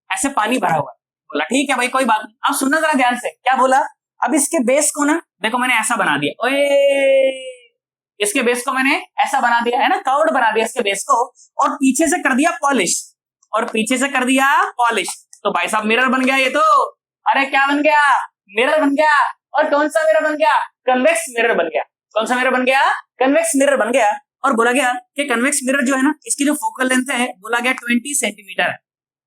ऐसे पानी भरा हुआ है। बोला ठीक है भाई कोई बात नहीं। अब सुनना जरा ध्यान से, क्या बोला। अब इसके बेस को ना देखो मैंने ऐसा बना दिया, ओए इसके बेस को मैंने ऐसा बना दिया, है ना, कर्व्ड बना दिया इसके बेस को, और पीछे से कर दिया पॉलिश, और पीछे से कर दिया पॉलिश। तो भाई साहब मिरर बन गया ये तो। अरे क्या बन गया, मिरर बन गया। और कौन सा मिरर बन गया, कन्वेक्स मिरर बन गया। कौन सा मिरर बन गया, कन्वेक्स मिरर बन गया। और बोला गया कि कन्वेक्स मिरर जो है ना, इसकी जो फोकल लेंथ है बोला गया 20 सेंटीमीटर है।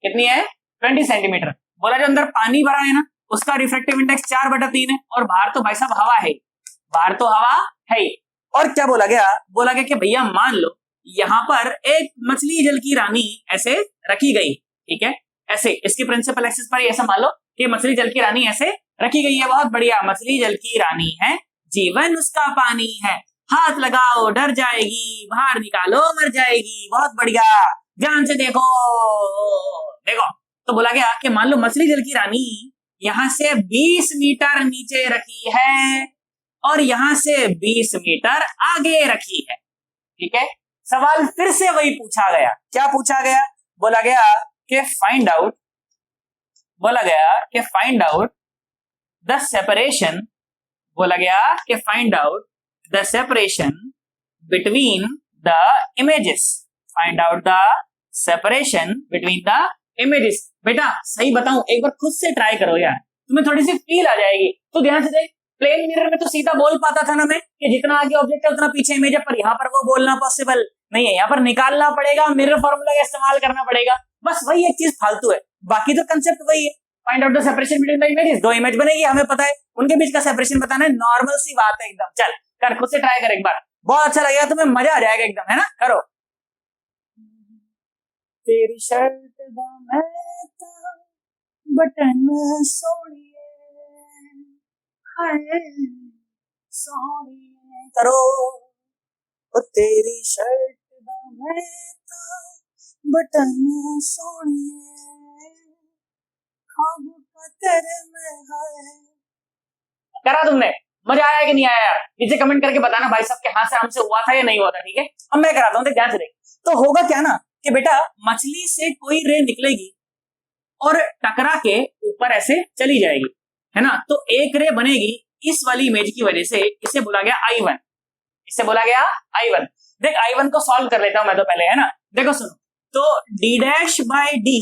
कितनी है, 20 सेंटीमीटर। बोला जो अंदर पानी भरा है ना, उसका रिफ्रैक्टिव इंडेक्स 4/3 है, और बाहर तो भाई साहब हवा है, बाहर तो हवा है ही। और क्या बोला गया, बोला गया कि भैया मान लो यहाँ पर एक मछली जल की रानी ऐसे रखी गई, ठीक है। ऐसे इसकी प्रिंसिपल एक्सिस पर ऐसा मान लो कि मछली जल की रानी ऐसे रखी गई है। बहुत बढ़िया, मछली जल की रानी है, जीवन उसका पानी है, हाथ लगाओ डर जाएगी, बाहर निकालो मर जाएगी। बहुत बढ़िया, ध्यान से देखो, देखो। तो बोला गया कि मान लो मछली जल की रानी यहां से 20 मीटर नीचे रखी है और यहां से 20 मीटर आगे रखी है, ठीक है। सवाल फिर से वही पूछा गया। क्या पूछा गया, बोला गया कि फाइंड आउट, बोला गया कि फाइंड आउट द सेपरेशन, बोला गया कि find out the separation between the images, find out the separation between the images. बेटा सही बताऊं, एक बार खुद से ट्राई करो यार, तुम्हें थोड़ी सी फील आ जाएगी। तो ध्यान से देख, प्लेन मिरर में तो सीधा बोल पाता था ना मैं कि जितना आगे ऑब्जेक्ट है उतना पीछे इमेज है, पर यहाँ पर वो बोलना पॉसिबल नहीं है। यहाँ पर निकालना पड़ेगा, मिरर फॉर्मूला का इस्तेमाल करना पड़ेगा। बस वही एक चीज फालतू है। बाकी तो कंसेप्ट वही है, find out the separation between the images. दो इमेज बनेगी, हमें पता है उनके बीच का सेपरेशन बताना है, नॉर्मल सी बात है एकदम। चल कर, खुद से ट्राई कर एक बार, बहुत अच्छा लगेगा तुम्हें, मजा आ जाएगा एकदम, है ना। करो। तेरी शर्ट दा मैं ता बटन सोड़िए, हाय सोड़िए, करो। ओ तेरी शर्ट दा मैं ता बटन सोड़िए, खाब का तेरे में है। करा तुमने, मजा आया कि नहीं आया यार? नीचे कमेंट करके बताना भाई साहब के हाथ से हमसे हुआ था या नहीं हुआ था, ठीक है। अब मैं कराता हूँ, ध्यान से देख। तो होगा क्या ना कि बेटा मछली से कोई रे निकलेगी और टकरा के ऊपर ऐसे चली जाएगी, है ना। तो एक रे बनेगी इस वाली इमेज की वजह से, इसे बोला गया I1, इसे बोला गया I1। देख I1 को सॉल्व कर लेता हूं मैं तो पहले, है ना। देखो सुनो, तो d dash by d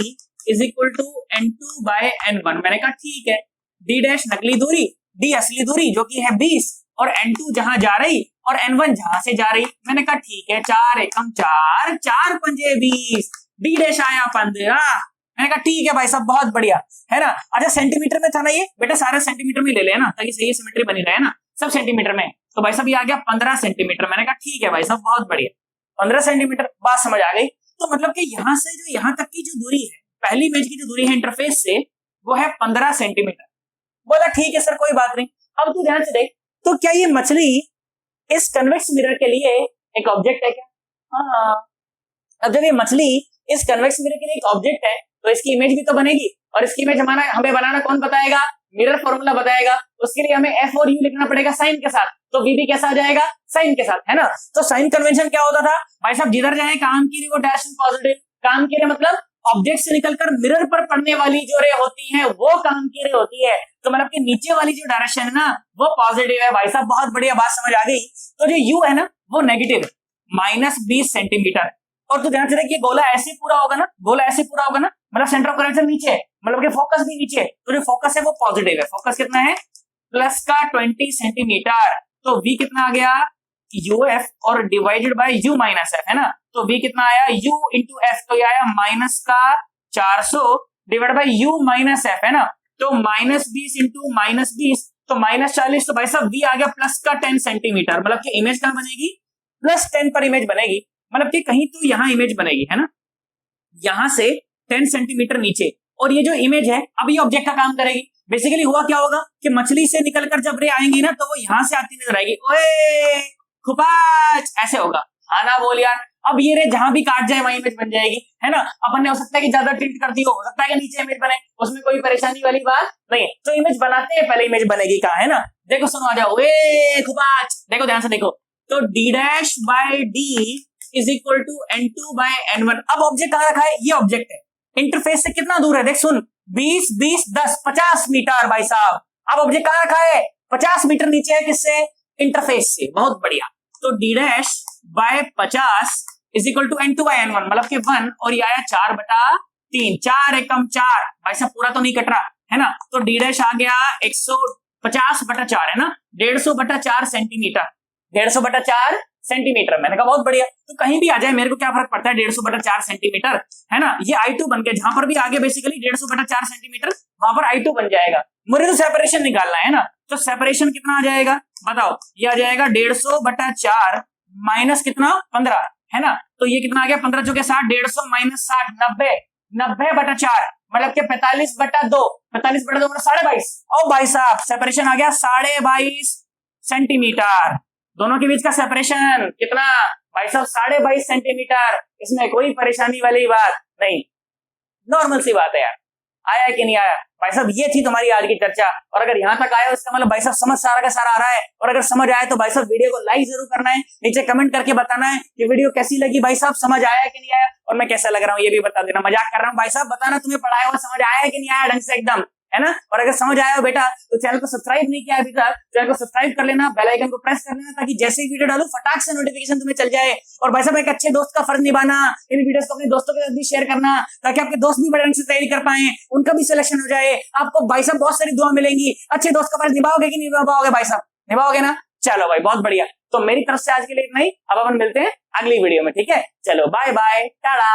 is equal to n2 by n1। मैंने कहा ठीक है, d डैश नकली दूरी, d असली दूरी जो कि है 20, और n2 जहां जा रही और n1 जहां से जा रही। मैंने कहा ठीक है, 4 एकम 4, 4 पंजे 20, d डैश आया 15। मैंने कहा ठीक है भाई साहब, बहुत बढ़िया, है ना। अच्छा सेंटीमीटर में था ना ये, बेटा सारे सेंटीमीटर में ले लेना ताकि सही सिमेट्री बनी रहे ना, सब सेंटीमीटर में। तो भाई साहब ये आ गया 15 सेंटीमीटर। मैंने कहा ठीक है भाई साहब, बहुत बढ़िया, 15 सेंटीमीटर, बात समझ आ गई। तो मतलब कि यहां से जो यहां तक की जो दूरी है, पहली इमेज की जो दूरी है इंटरफेस से, वो है 15 सेंटीमीटर। बोला ठीक है सर, कोई बात नहीं। अब तू ध्यान से देख, तो क्या ये मछली इस कन्वेक्स मिरर के लिए एक ऑब्जेक्ट है क्या? हाँ। अब जब ये मछली इस कन्वेक्स मिरर के लिए एक ऑब्जेक्ट है, तो इसकी इमेज भी तो बनेगी, और इसकी इमेज हमें बनाना कौन बताएगा? मिरर फॉर्मूला बताएगा। उसके लिए हमें एफ और यू लिखना पड़ेगा साइन के साथ, तो वी भी कैसा आ जाएगा? साइन के साथ, है ना। तो साइन कन्वेंशन क्या होता था भाई साहब? जिधर जाए काम की रे वो डैश पॉजिटिव, काम की रे मतलब ऑब्जेक्ट से निकलकर मिरर पर पड़ने वाली जो रे होती है वो काम की रे होती है। तो मतलब कि नीचे वाली जो डायरेक्शन है ना वो पॉजिटिव है भाई साहब, बहुत बढ़िया, बात समझ आ गई। तो जो यू है ना वो नेगेटिव, -20 सेंटीमीटर। और तो ध्यान से देखिए, गोला ऐसे पूरा होगा ना, गोला ऐसे पूरा होगा ना, मतलब सेंटर ऑफ कर्वेचर नीचे है, मतलब कि फोकस भी नीचे है। तो जो फोकस है वो पॉजिटिव है। फोकस कितना है? प्लस का 20 सेंटीमीटर। तो v कितना आ गया? uf और divided bye u minus f, है ना। तो v कितना आया? u इंटू एफ, तो ये आया माइनस का 400 divide by u minus f, है ना। तो -20 इंटू -20 तो -40। तो भाई साहब v आ गया प्लस का 10 सेंटीमीटर। मतलब कि इमेज कहां बनेगी? +10 पर इमेज बनेगी, मतलब कि कहीं तो यहां इमेज बनेगी, है ना, यहां से 10 सेंटीमीटर नीचे। और ये जो इमेज है अब ये ऑब्जेक्ट का काम करेगी। बेसिकली हुआ क्या होगा कि मछली से निकलकर जब रे आएंगी ना तो वो यहां से आती नजर आएगी, ओए खुपाच, ऐसे होगा। हाँ ना, बोल यार। अब ये रे जहां भी काट जाए वहीं इमेज बन जाएगी, है ना। अपन ने हो सकता है कि ज्यादा टिल्ट कर दी हो सकता है कि नीचे इमेज बने, उसमें कोई परेशानी वाली बात नहीं है। तो इमेज बनाते हैं पहले इमेज बनेगी कहां, है ना। देखो सुनो, आ जाओ, ओए खुपाच, देखो ध्यान से देखो। तो d dash by d is equal to n2 by n1। अब ऑब्जेक्ट कहां रखा है? ये ऑब्जेक्ट है, इंटरफेस से कितना दूर है? देख सुन, 20 20 10 50 मीटर भाई साहब। अब ऑब्जेक्ट कहां रखा है? 50 मीटर नीचे है, किससे? इंटरफेस से। बहुत बढ़िया। तो d dash by 50 is equal to n2 by n1, मतलब कि 1, और ये आया 4/3, 4 एकम 4 भाई साहब, पूरा तो नहीं कट रहा, है ना। तो d डैश आ गया 150/4, है ना, 150/4 सेंटीमीटर, 150/4 सेंटीमीटर। मैंने कहा बहुत बढ़िया। तो कहीं भी आ जाए मेरे को क्या फर्क पड़ता है, 150/4 सेंटीमीटर, है ना। ये I2 बन के जहां पर भी आगे बेसिकली 150/4 सेंटीमीटर, वहां पर I2 बन जाएगा। मुझे तो सेपरेशन निकालना है ना, तो सेपरेशन कितना आ जाएगा बताओ? ये आ जाएगा 150/4 माइनस कितना? 15, है ना। तो ये कितना आ गया? 15 चौके 60, 150 माइनस 60, 90, 90/4, मतलब कि 45/2, 45/2 मतलब 22.5। और भाई साहब सेपरेशन आ गया 22.5 सेंटीमीटर। दोनों के बीच का सेपरेशन कितना भाई साहब? 22.5 सेंटीमीटर। इसमें कोई परेशानी वाली बात नहीं, नॉर्मल सी बात है यार। आया कि नहीं आया भाई साहब? ये थी तुम्हारी आज की चर्चा। और अगर यहाँ तक आया हो इसका मतलब भाई साहब समझ सारा का सारा आ रहा है। और अगर समझ आया तो भाई साहब वीडियो को लाइक जरूर करना है, नीचे कमेंट करके बताना है कि वीडियो कैसी लगी भाई साहब, समझ आया कि नहीं आया, और मैं कैसा लग रहा हूँ ये भी बता देना। मजाक कर रहा हूँ भाई साहब, बताना तुम्हें पढ़ाया हुआ समझ आया कि नहीं आया ढंग से एकदम, है ना। और अगर समझ आया हो बेटा तो चैनल को सब्सक्राइब नहीं किया अभी तक, चैनल को सब्सक्राइब कर लेना, बेल आइकन को प्रेस कर लेना, ताकि जैसे ही वीडियो डालूं फटाक से नोटिफिकेशन तुम्हें चल जाए। और भाई साहब एक अच्छे दोस्त का फर्ज निभाना, इन वीडियोस को अपने दोस्तों के साथ भी शेयर करना, ताकि आपके दोस्त भी बड़े ढंग से तैयारी कर पाए, उनका भी सिलेक्शन हो जाए। आपको भाई साहब बहुत सारी दुआ मिलेंगी। अच्छे दोस्त का फर्ज निभाओगे कि नहीं निभाओगे भाई साहब? निभाओगे ना? चलो भाई बहुत बढ़िया। तो मेरी तरफ से आज के लिए इतना ही। अब अपन मिलते हैं अगली वीडियो में, ठीक है। चलो बाय बाय, टाटा।